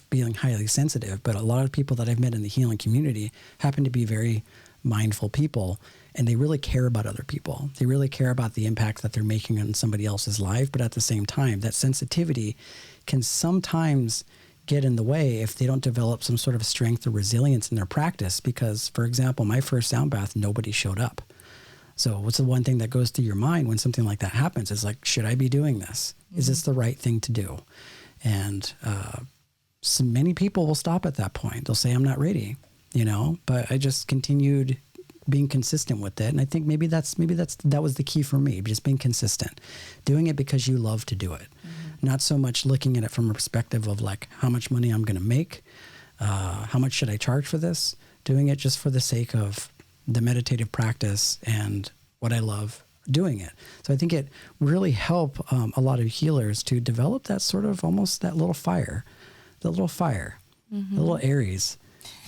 being highly sensitive, but a lot of people that I've met in the healing community happen to be very mindful people, and they really care about other people. They really care about the impact that they're making on somebody else's life. But at the same time, that sensitivity can sometimes get in the way if they don't develop some sort of strength or resilience in their practice. Because, for example, my first sound bath, nobody showed up. So what's the one thing that goes through your mind when something like that happens? Is like, should I be doing this? Is this the right thing to do? And so many people will stop at that point. They'll say, I'm not ready. But I just continued being consistent with it. And I think maybe that was the key for me, just being consistent, doing it because you love to do it. Not so much looking at it from a perspective of like, how much money I'm going to make, how much should I charge for this, doing it just for the sake of the meditative practice and what I love doing it. So I think it really helped a lot of healers to develop that sort of almost that little fire, the little Aries.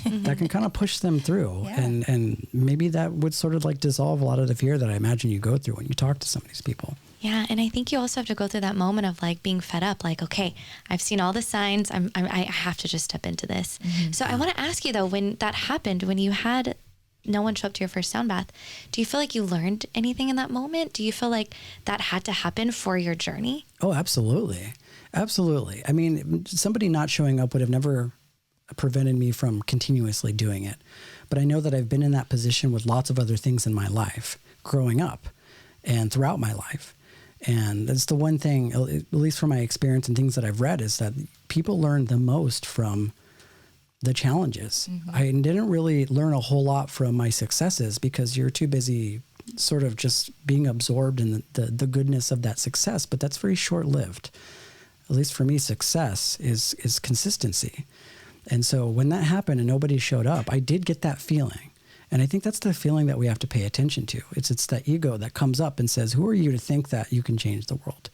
That can kind of push them through. And maybe that would sort of like dissolve a lot of the fear that I imagine you go through when you talk to some of these people. Yeah. And I think you also have to go through that moment of like being fed up, like, okay, I've seen all the signs. I have to just step into this. So I want to ask you though, when that happened, when you had no one show up to your first sound bath, do you feel like you learned anything in that moment? Do you feel like that had to happen for your journey? Oh, absolutely. Absolutely. I mean, somebody not showing up would have never prevented me from continuously doing it. But I know that I've been in that position with lots of other things in my life growing up and throughout my life. And that's the one thing, at least from my experience and things that I've read, is that people learn the most from the challenges. I didn't really learn a whole lot from my successes because you're too busy sort of just being absorbed in the goodness of that success, but that's very short-lived. At least for me, success is consistency. And so when that happened and nobody showed up, I did get that feeling. And I think that's the feeling that we have to pay attention to. It's that ego that comes up and says, who are you to think that you can change the world?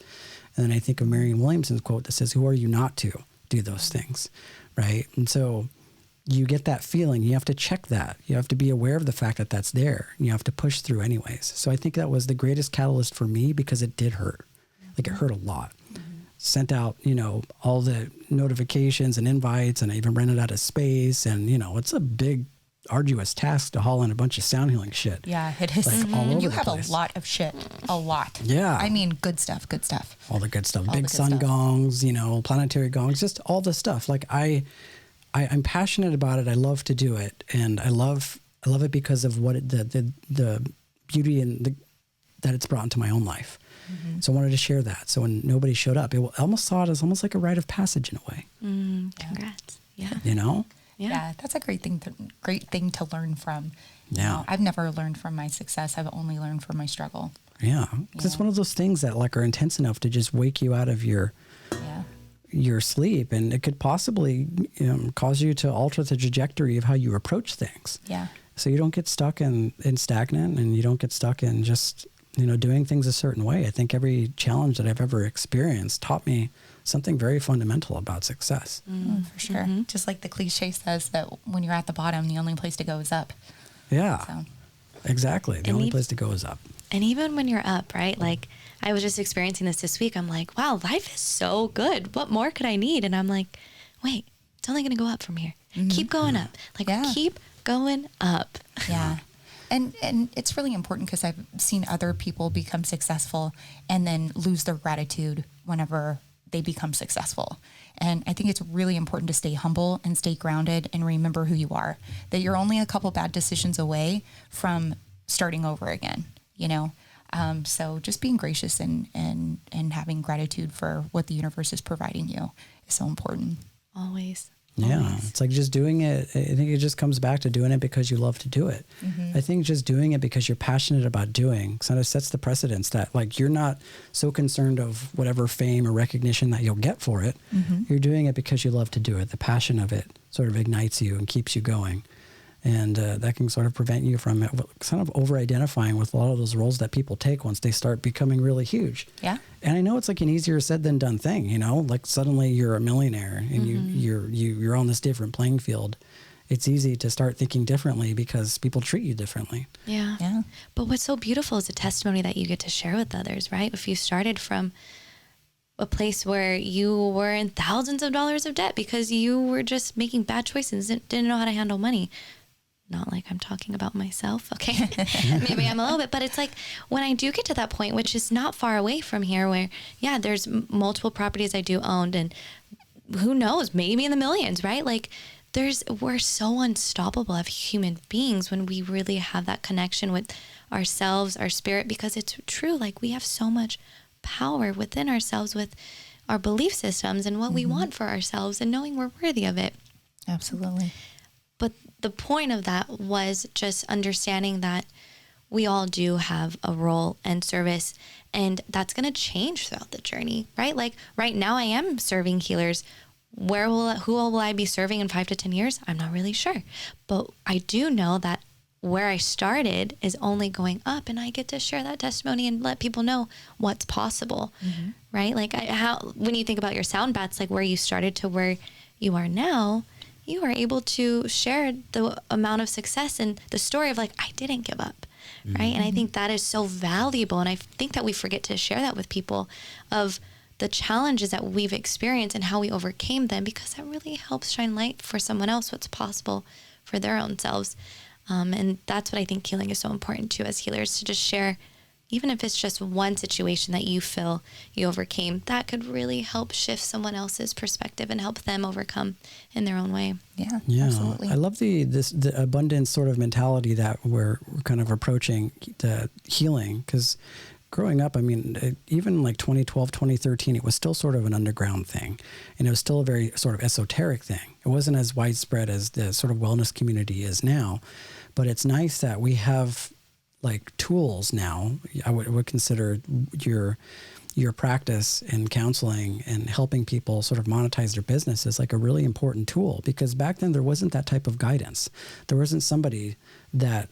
And then I think of Marianne Williamson's quote that says, who are you not to do those things, right? And so you get that feeling. You have to check that. You have to be aware of the fact that that's there. You have to push through anyways. So I think that was the greatest catalyst for me because it did hurt. Like it hurt a lot. Sent out, all the notifications and invites, and I even rented out a space. And, it's a big, arduous task to haul in a bunch of sound healing shit. Yeah, it is. Like all over You the have place. a lot of shit. A lot. Yeah. I mean, good stuff. All the good stuff. All Big the good sun stuff. gongs, planetary gongs, just all the stuff. Like I'm passionate about it. I love to do it. And I love it because of what the beauty and that it's brought into my own life. So I wanted to share that. So when nobody showed up, I almost saw it as almost like a rite of passage in a way. Congrats. Yeah. Yeah, that's a great thing to learn from. Yeah. I've never learned from my success. I've only learned from my struggle. Yeah. Because it's one of those things that like are intense enough to just wake you out of your sleep, and it could possibly cause you to alter the trajectory of how you approach things. Yeah. So you don't get stuck in stagnant, and you don't get stuck in just doing things a certain way. I think every challenge that I've ever experienced taught me something very fundamental about success. For sure. Just like the cliche says that when you're at the bottom, the only place to go is up. Yeah, So. exactly. The only place to go is up. And even when you're up, right? Like I was just experiencing this week. I'm like, wow, life is so good. What more could I need? And I'm like, wait, it's only going to go up from here. Keep going up. Like keep going up. Yeah. And it's really important because I've seen other people become successful and then lose their gratitude whenever they become successful. And I think it's really important to stay humble and stay grounded and remember who you are, that you're only a couple bad decisions away from starting over again, So just being gracious and having gratitude for what the universe is providing you is so important. Always. Yeah, it's like just doing it. I think it just comes back to doing it because you love to do it. I think just doing it because you're passionate about doing kind of sets the precedence that like you're not so concerned of whatever fame or recognition that you'll get for it. You're doing it because you love to do it. The passion of it sort of ignites you and keeps you going. And that can sort of prevent you from kind of over-identifying with a lot of those roles that people take once they start becoming really huge. Yeah. And I know it's like an easier said than done thing, like suddenly you're a millionaire and you're on this different playing field. It's easy to start thinking differently because people treat you differently. Yeah. Yeah. But what's so beautiful is the testimony that you get to share with others, right? If you started from a place where you were in thousands of dollars of debt because you were just making bad choices and didn't know how to handle money. Not like I'm talking about myself, okay? Maybe I'm a little bit, but it's like when I do get to that point, which is not far away from here, where, there's multiple properties I do own, and who knows, maybe in the millions, right? Like we're so unstoppable as human beings when we really have that connection with ourselves, our spirit, because it's true. Like we have so much power within ourselves with our belief systems and what we want for ourselves and knowing we're worthy of it. Absolutely. But the point of that was just understanding that we all do have a role and service, and that's going to change throughout the journey, right? Like right now I am serving healers. Who will I be serving in 5 to 10 years? I'm not really sure. But I do know that where I started is only going up, and I get to share that testimony and let people know what's possible, right? Like when you think about your sound baths, like where you started to where you are now, you are able to share the amount of success and the story of like, I didn't give up, right? And I think that is so valuable. And I think that we forget to share that with people of the challenges that we've experienced and how we overcame them, because that really helps shine light for someone else what's possible for their own selves. And that's what I think healing is so important too as healers, to just share, even if it's just one situation that you feel you overcame, that could really help shift someone else's perspective and help them overcome in their own way. Yeah, Yeah, absolutely. I love the abundance sort of mentality that we're kind of approaching the healing, because growing up, I mean, even like 2012, 2013, it was still sort of an underground thing. And it was still a very sort of esoteric thing. It wasn't as widespread as the sort of wellness community is now. But it's nice that we have like tools now. I would consider your practice in counseling and helping people sort of monetize their business is like a really important tool, because back then there wasn't that type of guidance. There wasn't somebody that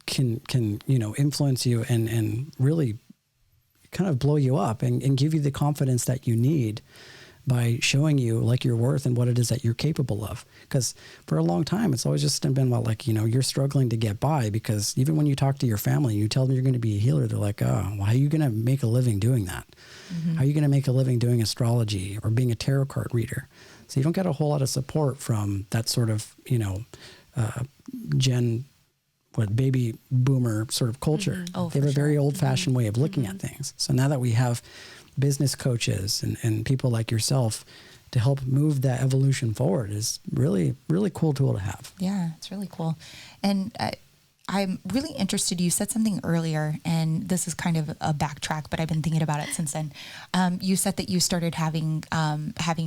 can influence you and really kind of blow you up and give you the confidence that you need by showing you like your worth and what it is that you're capable of. Because for a long time, it's always just been about like, you're struggling to get by, because even when you talk to your family, you tell them you're going to be a healer. They're like, oh, well, how are you going to make a living doing that? Mm-hmm. How are you going to make a living doing astrology or being a tarot card reader? So you don't get a whole lot of support from that sort of, baby boomer sort of culture. Mm-hmm. Oh, they have a very old fashioned mm-hmm. way of looking at things. So now that we have business coaches and people like yourself to help move that evolution forward is really, really cool tool to have. Yeah, it's really cool. And I'm really interested. You said something earlier, and this is kind of a backtrack, but I've been thinking about it since then. You said that you started having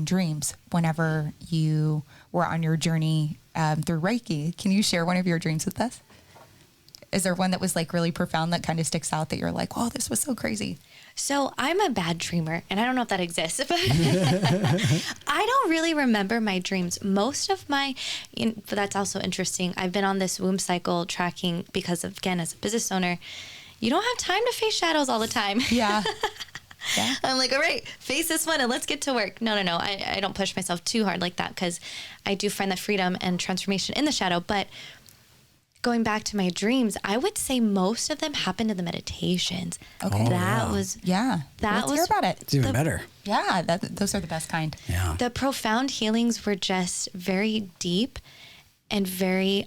dreams whenever you were on your journey through Reiki. Can you share one of your dreams with us? Is there one that was like really profound that kind of sticks out that you're like, wow, this was so crazy? So I'm a bad dreamer, and I don't know if that exists, but I don't really remember my dreams. Most of but that's also interesting. I've been on this womb cycle tracking because of, again, as a business owner, you don't have time to face shadows all the time. Yeah. Yeah. I'm like, all right, face this one and let's get to work. No. I don't push myself too hard like that, because I do find that freedom and transformation in the shadow. But going back to my dreams, I would say most of them happened in the meditations. Okay. Let's hear about it. It's even better. Yeah, those are the best kind. Yeah. The profound healings were just very deep and very,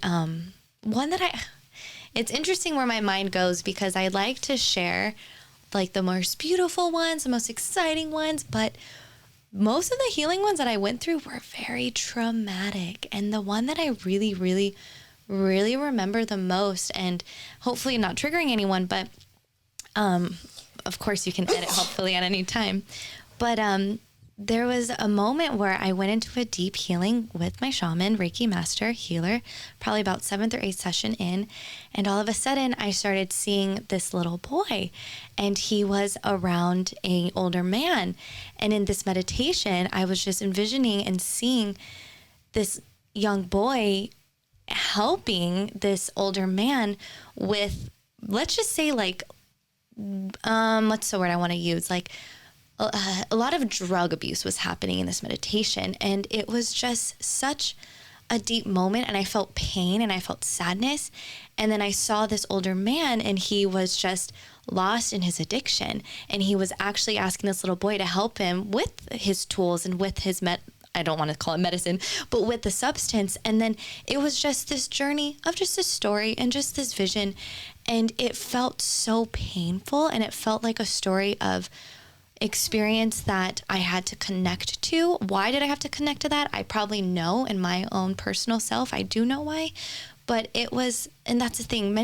it's interesting where my mind goes, because I like to share like the most beautiful ones, the most exciting ones, but most of the healing ones that I went through were very traumatic. And the one that I really, really, really remember the most, and hopefully not triggering anyone, but of course you can edit hopefully at any time, but there was a moment where I went into a deep healing with my shaman, Reiki Master, healer, probably about 7th or 8th session in, and all of a sudden I started seeing this little boy, and he was around an older man, and in this meditation I was just envisioning and seeing this young boy helping this older man with, let's just say like, what's the word I want to use? Like a lot of drug abuse was happening in this meditation. And it was just such a deep moment. And I felt pain and I felt sadness. And then I saw this older man, and he was just lost in his addiction. And he was actually asking this little boy to help him with his tools and with his I don't want to call it medicine, but with the substance. And then it was just this journey of just this story and just this vision. And it felt so painful, and it felt like a story of experience that I had to connect to. Why did I have to connect to that? I probably know in my own personal self, I do know why, but it was, and that's the thing,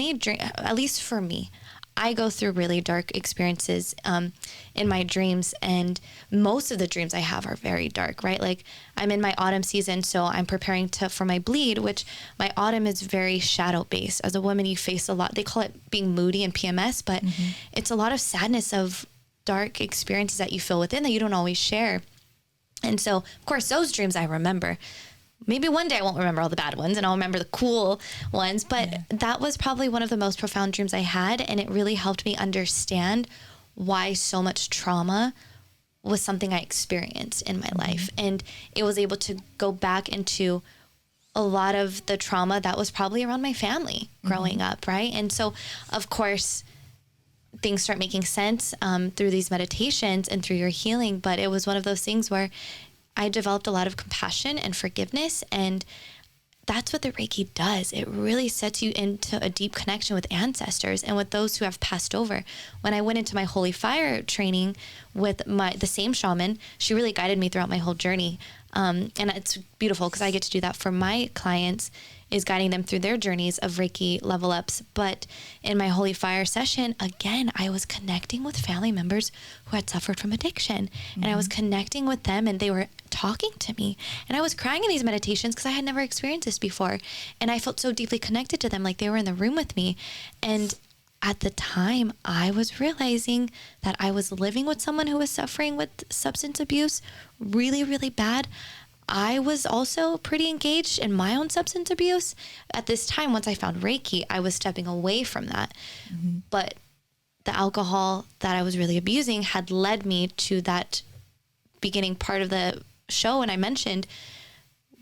at least for me, I go through really dark experiences in my dreams, and most of the dreams I have are very dark, right? Like I'm in my autumn season, so I'm preparing for my bleed, which my autumn is very shadow based. As a woman, you face a lot. They call it being moody and PMS, but it's a lot of sadness of dark experiences that you feel within that you don't always share. And so, of course, those dreams I remember. Maybe one day I won't remember all the bad ones and I'll remember the cool ones, but that was probably one of the most profound dreams I had. And it really helped me understand why so much trauma was something I experienced in my life. And it was able to go back into a lot of the trauma that was probably around my family growing up, right? And so, of course, things start making sense through these meditations and through your healing. But it was one of those things where I developed a lot of compassion and forgiveness, and that's what the Reiki does. It really sets you into a deep connection with ancestors and with those who have passed over. When I went into my Holy Fire training with the same shaman, she really guided me throughout my whole journey. And it's beautiful because I get to do that for my clients, is guiding them through their journeys of Reiki level ups. But in my Holy Fire session, again, I was connecting with family members who had suffered from addiction. And I was connecting with them, and they were talking to me. And I was crying in these meditations because I had never experienced this before. And I felt so deeply connected to them, like they were in the room with me. And at the time, I was realizing that I was living with someone who was suffering with substance abuse really, really bad. I was also pretty engaged in my own substance abuse. At this time, once I found Reiki, I was stepping away from that. But the alcohol that I was really abusing had led me to that beginning part of the show. And I mentioned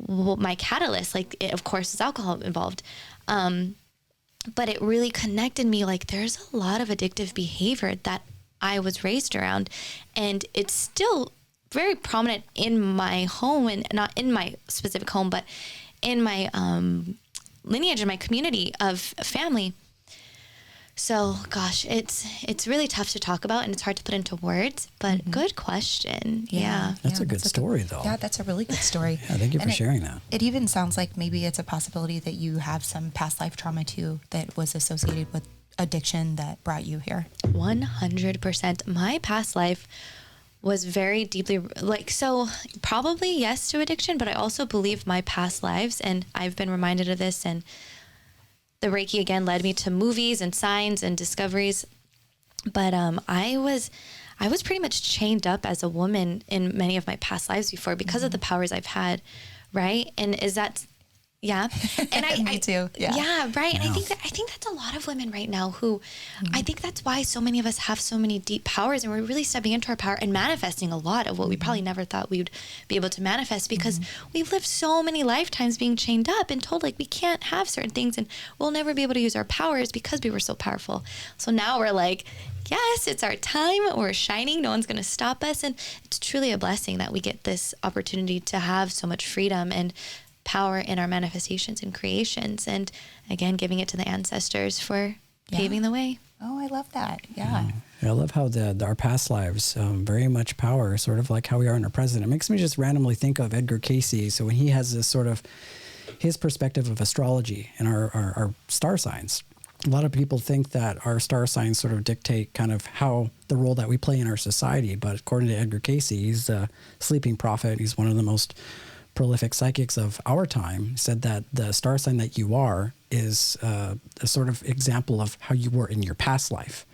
my catalyst, like of course is alcohol involved. But it really connected me. Like there's a lot of addictive behavior that I was raised around, and it's still very prominent in my home, and not in my specific home, but in my lineage, in my community of family. So gosh, it's really tough to talk about, and it's hard to put into words, but good question. Yeah. That's a good story though. Yeah, that's a really good story. Yeah, thank you for sharing that. It even sounds like maybe it's a possibility that you have some past life trauma too that was associated with addiction that brought you here. 100%. My past life was very deeply so probably yes to addiction, but I also believe my past lives, and I've been reminded of this, and the Reiki again led me to movies and signs and discoveries. But I was pretty much chained up as a woman in many of my past lives before because of the powers I've had. Right. And is that, yeah. And Me too. Yeah. Yeah. Right. And I think that's a lot of women right now who, I think that's why so many of us have so many deep powers, and we're really stepping into our power and manifesting a lot of what we probably never thought we would be able to manifest, because we've lived so many lifetimes being chained up and told like we can't have certain things and we'll never be able to use our powers because we were so powerful. So now we're like, yes, it's our time. We're shining. No one's going to stop us. And it's truly a blessing that we get this opportunity to have so much freedom and power in our manifestations and creations, and again giving it to the ancestors for paving the way. Oh, I love that. Yeah. I love how our past lives very much power, sort of like how we are in our present. It makes me just randomly think of Edgar Cayce. So when he has this sort of his perspective of astrology and our star signs, a lot of people think that our star signs sort of dictate kind of how the role that we play in our society. But according to Edgar Cayce, he's a sleeping prophet. He's one of the most prolific psychics of our time, said that the star sign that you are is a sort of example of how you were in your past life,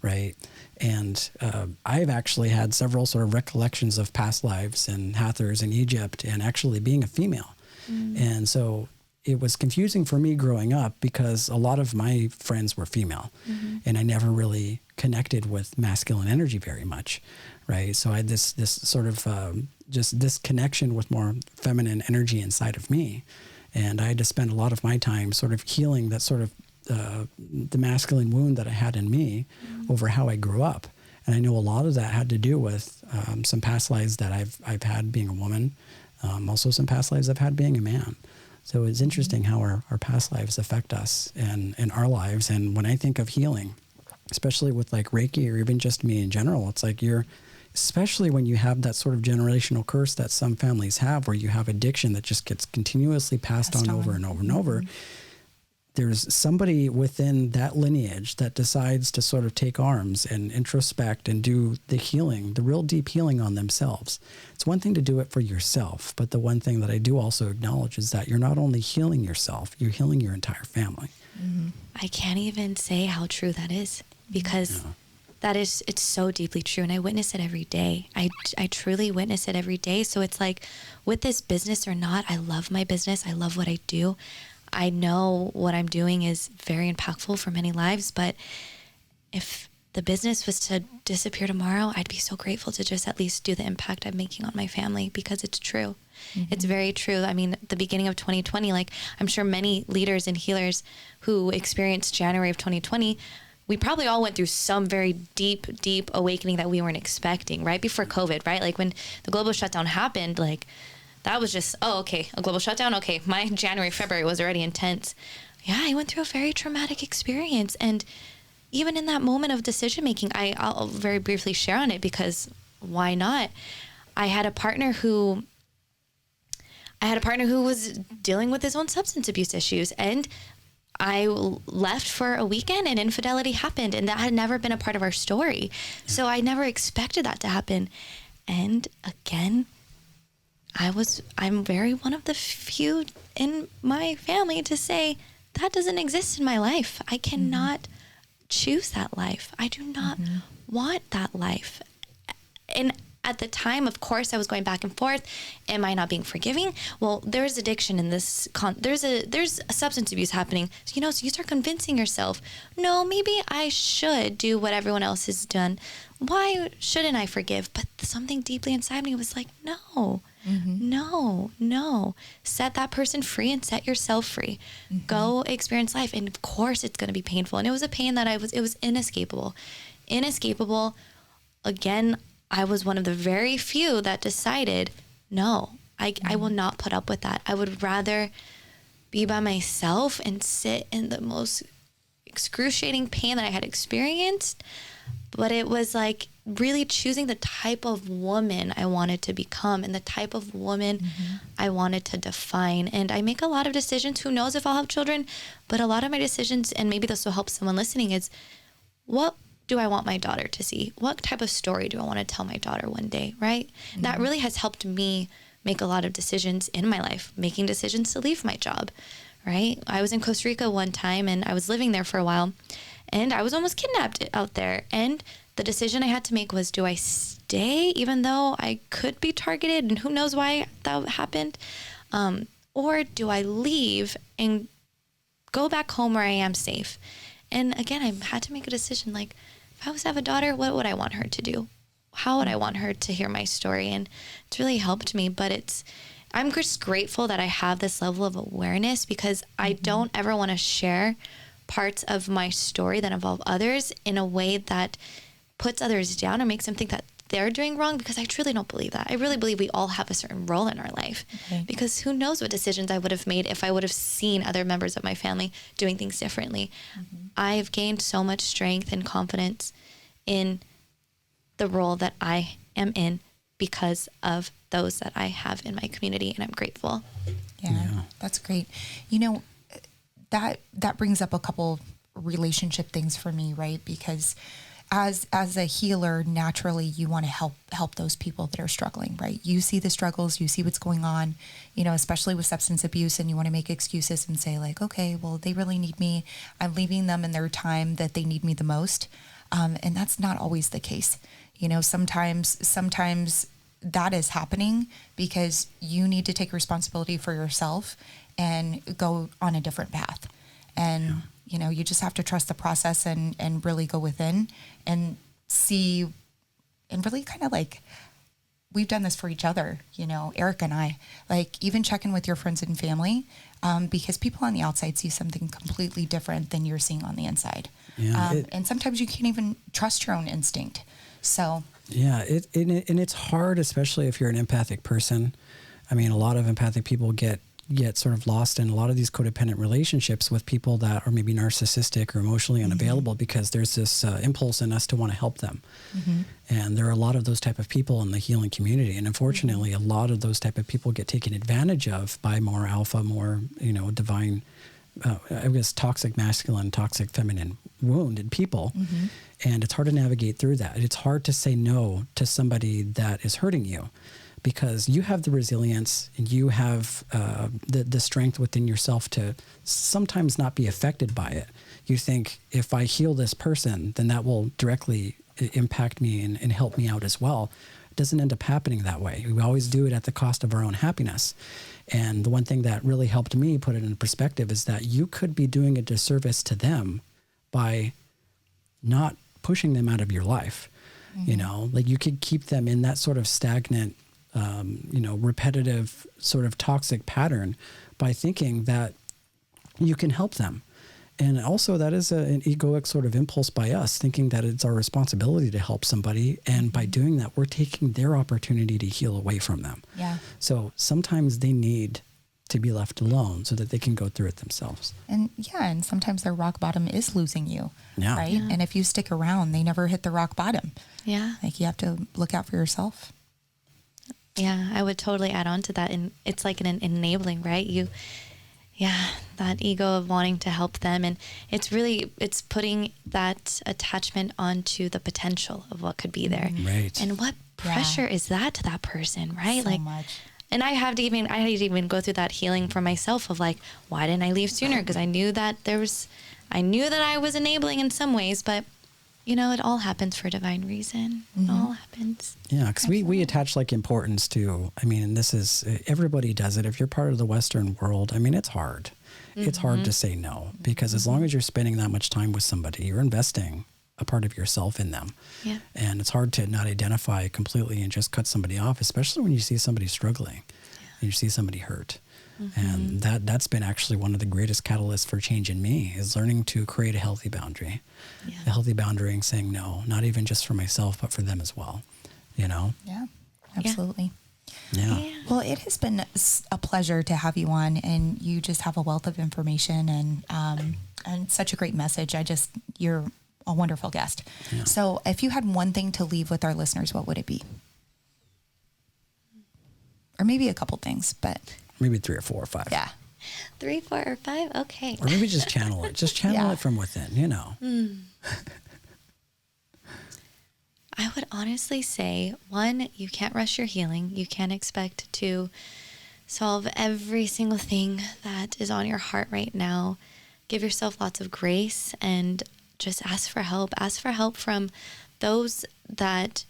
right? And I've actually had several sort of recollections of past lives and Hathors in Egypt, and actually being a female. And so it was confusing for me growing up because a lot of my friends were female, and I never really connected with masculine energy very much, right? So I had this sort of just this connection with more feminine energy inside of me, and I had to spend a lot of my time sort of healing that sort of the masculine wound that I had in me over how I grew up. And I know a lot of that had to do with some past lives that I've had being a woman, also some past lives I've had being a man. So it's interesting how our past lives affect us and our lives. And when I think of healing, especially with like Reiki or even just me in general, it's like especially when you have that sort of generational curse that some families have, where you have addiction that just gets continuously passed on over and over and over. There's somebody within that lineage that decides to sort of take arms and introspect and do the healing, the real deep healing on themselves. It's one thing to do it for yourself, but the one thing that I do also acknowledge is that you're not only healing yourself, you're healing your entire family. I can't even say how true that is, because it's so deeply true. And I witness it every day. I truly witness it every day. So it's like, with this business or not, I love my business. I love what I do. I know what I'm doing is very impactful for many lives, but if the business was to disappear tomorrow, I'd be so grateful to just at least do the impact I'm making on my family, because it's true. It's very true. I mean, the beginning of 2020, like I'm sure many leaders and healers who experienced January of 2020, we probably all went through some very deep, deep awakening that we weren't expecting right before COVID, right? Like when the global shutdown happened, like that was just, oh, okay, a global shutdown. Okay, my January, February was already intense. Yeah, I went through a very traumatic experience. And even in that moment of decision making, I'll very briefly share on it, because why not? I had a partner who I had a partner who was dealing with his own substance abuse issues, and I left for a weekend and infidelity happened, and that had never been a part of our story. So I never expected that to happen. And again, I'm very one of the few in my family to say that doesn't exist in my life. I cannot choose that life. I do not want that life. And at the time, of course, I was going back and forth. Am I not being forgiving? Well, there's addiction in this. There's a substance abuse happening. So you start convincing yourself, no, maybe I should do what everyone else has done. Why shouldn't I forgive? But something deeply inside me was like, no, no. Set that person free and set yourself free. Go experience life. And of course, it's going to be painful. And it was a pain that it was inescapable. Again, I was one of the very few that decided, no, I will not put up with that. I would rather be by myself and sit in the most excruciating pain that I had experienced. But it was like really choosing the type of woman I wanted to become and the type of woman I wanted to define. And I make a lot of decisions. Who knows if I'll have children? But a lot of my decisions, and maybe this will help someone listening, is what do I want my daughter to see? What type of story do I want to tell my daughter one day, right? That really has helped me make a lot of decisions in my life, making decisions to leave my job, right? I was in Costa Rica one time and I was living there for a while and I was almost kidnapped out there. And the decision I had to make was, do I stay even though I could be targeted and who knows why that happened? Or do I leave and go back home where I am safe? And again, I had to make a decision, like, if I was to have a daughter, what would I want her to do? How would I want her to hear my story? And it's really helped me, but I'm just grateful that I have this level of awareness because I don't ever want to share parts of my story that involve others in a way that puts others down or makes them think that they're doing wrong, because I truly don't believe that. I really believe we all have a certain role in our life, because who knows what decisions I would have made if I would have seen other members of my family doing things differently. I've gained so much strength and confidence in the role that I am in because of those that I have in my community, and I'm grateful. Yeah. That's great. That brings up a couple relationship things for me, right? Because as a healer, naturally you want to help those people that are struggling, right? You see the struggles, you see what's going on, especially with substance abuse, and you want to make excuses and say like, okay, well, they really need me. I'm leaving them in their time that they need me the most. And that's not always the case. Sometimes that is happening because you need to take responsibility for yourself and go on a different path. And you just have to trust the process and really go within and see, and really kind of like, we've done this for each other, Eric and I, like even check in with your friends and family, because people on the outside see something completely different than you're seeing on the inside. Yeah, and sometimes you can't even trust your own instinct. So yeah, and it's hard, especially if you're an empathic person. I mean, a lot of empathic people get sort of lost in a lot of these codependent relationships with people that are maybe narcissistic or emotionally unavailable, because there's this impulse in us to want to help them. And there are a lot of those type of people in the healing community. And unfortunately, a lot of those type of people get taken advantage of by more alpha, more, divine, I guess, toxic masculine, toxic feminine, wounded people. And it's hard to navigate through that. It's hard to say no to somebody that is hurting you, because you have the resilience and you have the strength within yourself to sometimes not be affected by it. You think, if I heal this person, then that will directly impact me and help me out as well. It doesn't end up happening that way. We always do it at the cost of our own happiness. And the one thing that really helped me put it in perspective is that you could be doing a disservice to them by not pushing them out of your life. Like you could keep them in that sort of stagnant, repetitive sort of toxic pattern by thinking that you can help them. And also that is an egoic sort of impulse by us, thinking that it's our responsibility to help somebody. And by doing that, we're taking their opportunity to heal away from them. Yeah. So sometimes they need to be left alone so that they can go through it themselves. And sometimes their rock bottom is losing you, right? Yeah. And if you stick around, they never hit the rock bottom. Yeah. Like you have to look out for yourself. Yeah, I would totally add on to that. And it's like an enabling, right? That ego of wanting to help them. And it's putting that attachment onto the potential of what could be there. Right. And what pressure is that to that person, right? So much. And I had to even go through that healing for myself of like, why didn't I leave sooner? Because I knew that I was enabling in some ways, but it all happens for a divine reason. It all happens. Yeah, because we attach like importance to, and this is, everybody does it. If you're part of the Western world, it's hard. It's hard to say no, because as long as you're spending that much time with somebody, you're investing a part of yourself in them. Yeah. And it's hard to not identify completely and just cut somebody off, especially when you see somebody struggling and you see somebody hurt. And that's been actually one of the greatest catalysts for change in me, is learning to create a healthy boundary. Yeah. A healthy boundary and saying no, not even just for myself, but for them as well. Yeah, absolutely. Yeah. Well, it has been a pleasure to have you on, and you just have a wealth of information and such a great message. You're a wonderful guest. Yeah. So if you had one thing to leave with our listeners, what would it be? Or maybe a couple things, but Maybe 3 or 4 or 5. yeah. 3, 4, or 5? Okay. Or maybe just channel it. Just channel it from within, I would honestly say, 1, you can't rush your healing. You can't expect to solve every single thing that is on your heart right now. Give yourself lots of grace and just ask for help. Ask for help from those that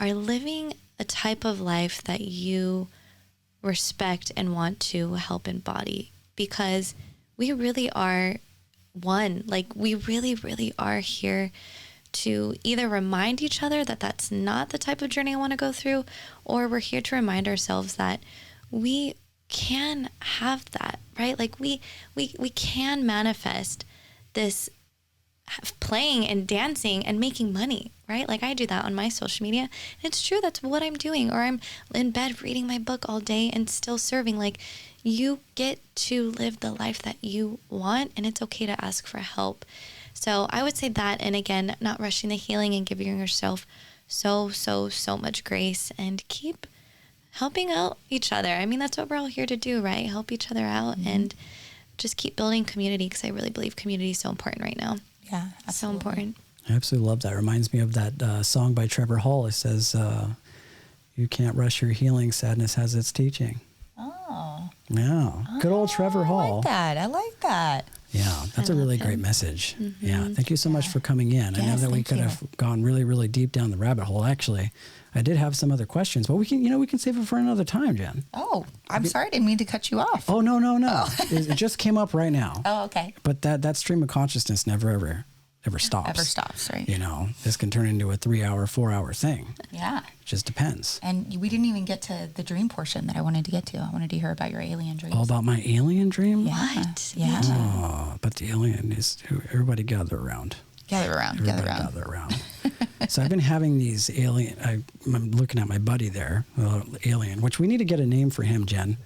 are living a type of life that you respect and want to help embody, because we really are one. Like, we really, really are here to either remind each other that that's not the type of journey I want to go through, or we're here to remind ourselves that we can have that, right? Like we can manifest this playing and dancing and making money, right? Like I do that on my social media. And it's true, that's what I'm doing. Or I'm in bed reading my book all day and still serving. Like, you get to live the life that you want, and it's okay to ask for help. So I would say that, and again, not rushing the healing and giving yourself so much grace, and keep helping out each other. I mean, that's what we're all here to do, right? Help each other out and just keep building community, because I really believe community is so important right now. Yeah, absolutely. So important. I absolutely love that. It reminds me of that song by Trevor Hall. It says, you can't rush your healing, sadness has its teaching. Oh. Yeah. Good old Trevor Hall. I like that. Yeah, that's a really great message. Yeah, thank you so much for coming in. I know that we could have gone really, really deep down the rabbit hole. Actually, I did have some other questions, but we can save it for another time, Jen. Oh, I'm sorry, I didn't mean to cut you off. Oh, no. It just came up right now. Oh, okay. But that stream of consciousness never ever stops. Ever stops, right? This can turn into a 3-hour, 4-hour thing. Yeah. It just depends. And we didn't even get to the dream portion that I wanted to get to. I wanted to hear about your alien dreams. All about my alien dream? Yeah. What? Yeah. Oh, but the alien is who everybody gather around. Gather around. So I've been having these alien, I'm looking at my buddy there, alien, which we need to get a name for him, Jen,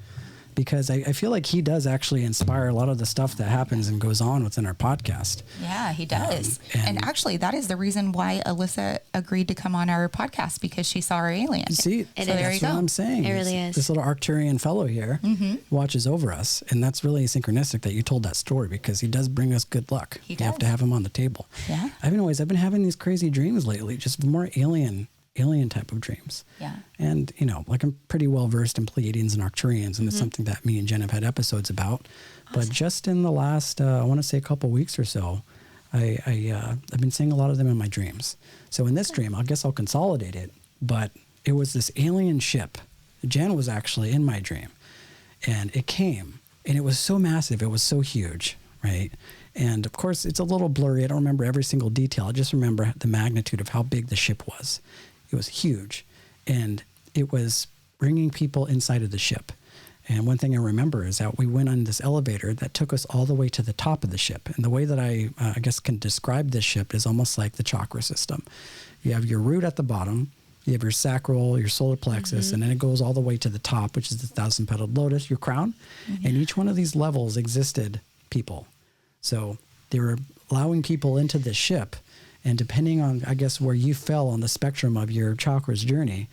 because I feel like he does actually inspire a lot of the stuff that happens and goes on within our podcast. Yeah, he does. And actually, that is the reason why Alyssa agreed to come on our podcast, because she saw our alien. See, so there you that's what go. I'm saying. It really is. This little Arcturian fellow here watches over us, and that's really synchronistic that you told that story, because he does bring us good luck. He You have does. to have him on the table. Yeah. I've been having these crazy dreams lately, just more alien type of dreams. Yeah. And, like I'm pretty well versed in Pleiadians and Arcturians, and it's something that me and Jen have had episodes about. Awesome. But just in the last, I want to say a couple weeks or so, I've been seeing a lot of them in my dreams. So in this dream, I guess I'll consolidate it, but it was this alien ship. Jen was actually in my dream, and it came, and it was so massive. It was so huge, right? And of course, it's a little blurry. I don't remember every single detail. I just remember the magnitude of how big the ship was. It was huge, and it was bringing people inside of the ship. And one thing I remember is that we went on this elevator that took us all the way to the top of the ship. And the way that I guess can describe this ship is almost like the chakra system. You have your root at the bottom, you have your sacral, your solar plexus, and then it goes all the way to the top, which is the 1,000-petaled lotus, your crown. And each one of these levels existed people. So they were allowing people into the ship. And depending on, I guess, where you fell on the spectrum of your chakra's journey,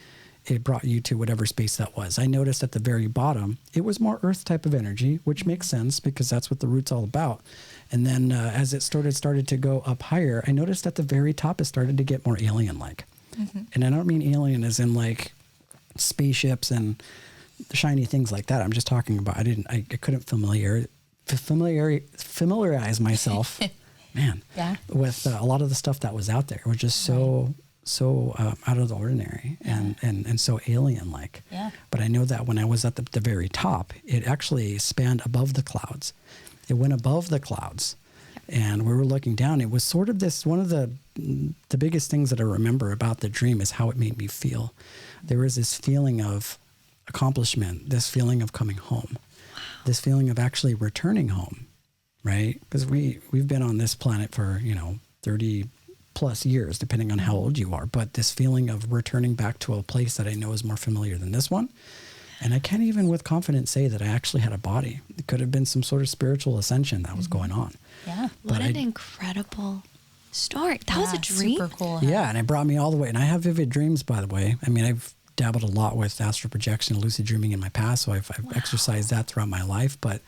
it brought you to whatever space that was. I noticed at the very bottom, it was more earth type of energy, which makes sense because that's what the root's all about. And then as it started to go up higher, I noticed at the very top, it started to get more alien-like. And I don't mean alien as in like spaceships and shiny things like that. I'm just talking about, I couldn't familiarize myself, with a lot of the stuff that was out there. It was just so out of the ordinary and so alien-like. Yeah. But I know that when I was at the very top, it actually spanned above the clouds. It went above the clouds. And we were looking down. It was sort of this, one of the biggest things that I remember about the dream is how it made me feel. There was this feeling of accomplishment, this feeling of coming home, this feeling of actually returning home, right? Because we've been on this planet for, 30 plus years, depending on how old you are. But this feeling of returning back to a place that I know is more familiar than this one. And I can't even with confidence say that I actually had a body. It could have been some sort of spiritual ascension that was going on. Yeah. What an incredible story. That was a dream. Super cool. Huh? Yeah. And it brought me all the way. And I have vivid dreams, by the way. I mean, I've dabbled a lot with astral projection and lucid dreaming in my past. So I've exercised that throughout my life. But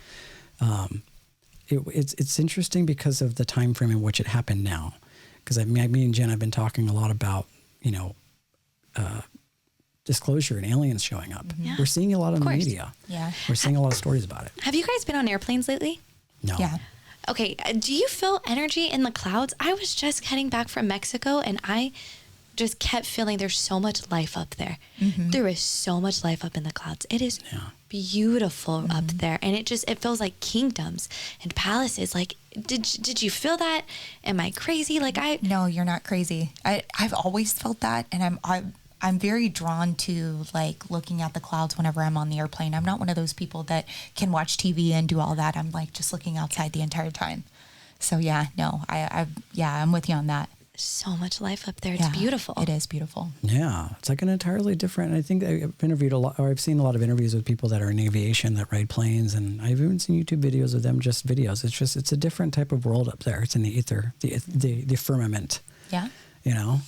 it's interesting because of the time frame in which it happened now. Because me and Jen have been talking a lot about, disclosure and aliens showing up. Yeah. We're seeing a lot in the media. Yeah. We're seeing a lot of stories about it. Have you guys been on airplanes lately? No. Yeah. Okay. Do you feel energy in the clouds? I was just heading back from Mexico and I just kept feeling there's so much life up there. There is so much life up in the clouds. It is beautiful up there. And it feels like kingdoms and palaces. Like, did you feel that? Am I crazy? No, you're not crazy. I've always felt that. And I'm very drawn to like looking at the clouds whenever I'm on the airplane. I'm not one of those people that can watch TV and do all that. I'm like just looking outside the entire time. So yeah, no, I'm with you on that. So much life up there. It's beautiful. It is beautiful. Yeah. It's like an entirely different, I think I've interviewed I've seen a lot of interviews with people that are in aviation that ride planes, and I've even seen YouTube videos of them, just videos. It's a different type of world up there. It's in the ether, the firmament. Yeah. Yeah.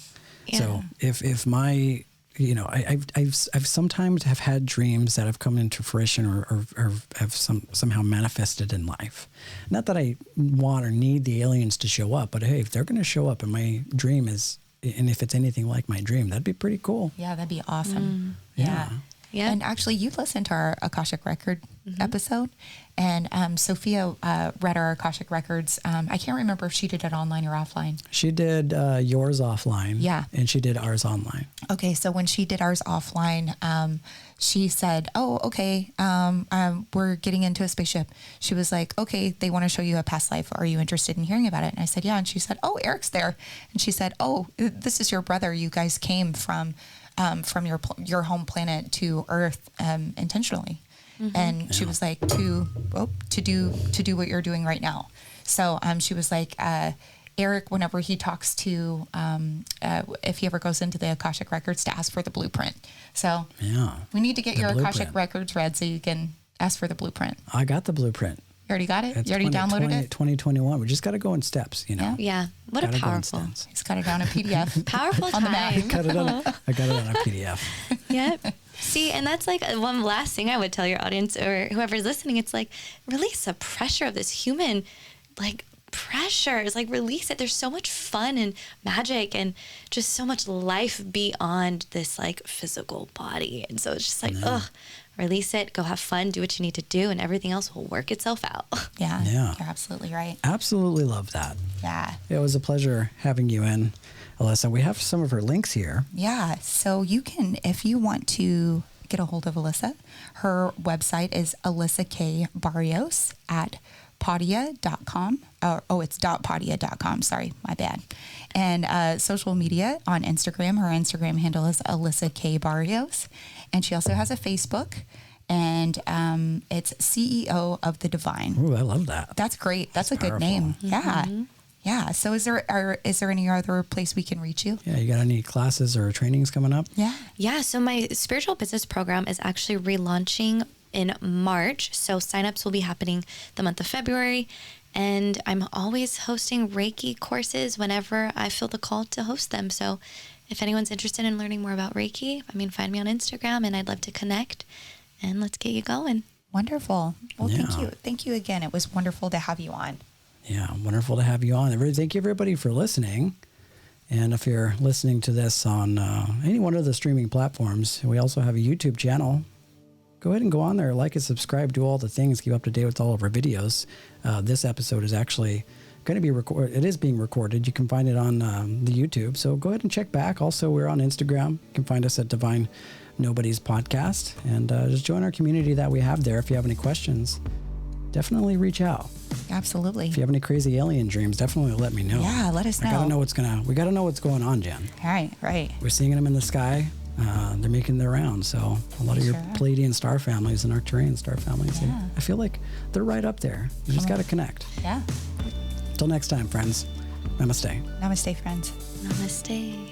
So if my, I've sometimes have had dreams that have come into fruition or have somehow manifested in life. Not that I want or need the aliens to show up, but hey, if they're going to show up and my dream is, and if it's anything like my dream, that'd be pretty cool. Yeah, that'd be awesome. Yeah. Yeah. And actually, you listened to our Akashic Record episode, and Sophia read our Akashic Records. I can't remember if she did it online or offline. She did yours offline. Yeah. And she did ours online. Okay, so when she did ours offline, she said, "Oh, okay, we're getting into a spaceship." She was like, "Okay, they want to show you a past life. Are you interested in hearing about it?" And I said, "Yeah." And she said, "Oh, Eric's there." And she said, "Oh, this is your brother. You guys came from your home planet to Earth intentionally." And she was like, to do what you're doing right now. So she was like, Eric, whenever he talks to, if he ever goes into the Akashic Records, to ask for the blueprint. So we need to get your Akashic Records read so you can ask for the blueprint. I got the blueprint. You already got it? It's You already downloaded it? 2021. We just got to go in steps, Yeah. What a powerful. He's got it down in PDF. Powerful on the time. Mac. I got it on a PDF. Yep. See, and that's like one last thing I would tell your audience or whoever's listening. It's like, release the pressure of this human, like, pressure. It's like, release it. There's so much fun and magic and just so much life beyond this, like, physical body. And so it's just like, release it, go have fun, do what you need to do, and everything else will work itself out. Yeah. Yeah. You're absolutely right. Absolutely love that. Yeah. It was a pleasure having you in, Alyssa. We have some of her links here. Yeah. So you can, if you want to get a hold of Alyssa, her website is Alyssa K Barrios at podia.com. It's .podia.com. Sorry, my bad. And social media on Instagram. Her Instagram handle is Alyssa K Barrios. And she also has a Facebook. And it's CEO of the Divine. Ooh, I love that. That's great. That's a powerful. good name. Yeah. Yeah. So is there any other place we can reach you? Yeah, you got any classes or trainings coming up? Yeah. So my spiritual business program is actually relaunching in March. So signups will be happening the month of February. And I'm always hosting Reiki courses whenever I feel the call to host them. So if anyone's interested in learning more about Reiki, find me on Instagram, and I'd love to connect, and let's get you going. Wonderful. Well, Yeah. thank you. Thank you again. It was wonderful to have you on. Yeah, wonderful to have you on. Thank you, everybody, for listening. And if you're listening to this on any one of the streaming platforms, we also have a YouTube channel. Go ahead and go on there, like and subscribe, do all the things, keep up to date with all of our videos. This episode is actually going to be recorded. It is being recorded. You can find it on the YouTube. So go ahead and check back. Also, we're on Instagram. You can find us at Divine Nobodies Podcast. And just join our community that we have there. If you have any questions, definitely reach out. Absolutely. If you have any crazy alien dreams, definitely let me know. Yeah, let us know. We gotta know what's going on, Jen. Right. We're seeing them in the sky. They're making their rounds. So a lot of your Pleiadian star families and Arcturian star families, I feel like they're right up there. You just got to connect. Yeah. Till next time, friends. Namaste. Namaste, friends. Namaste.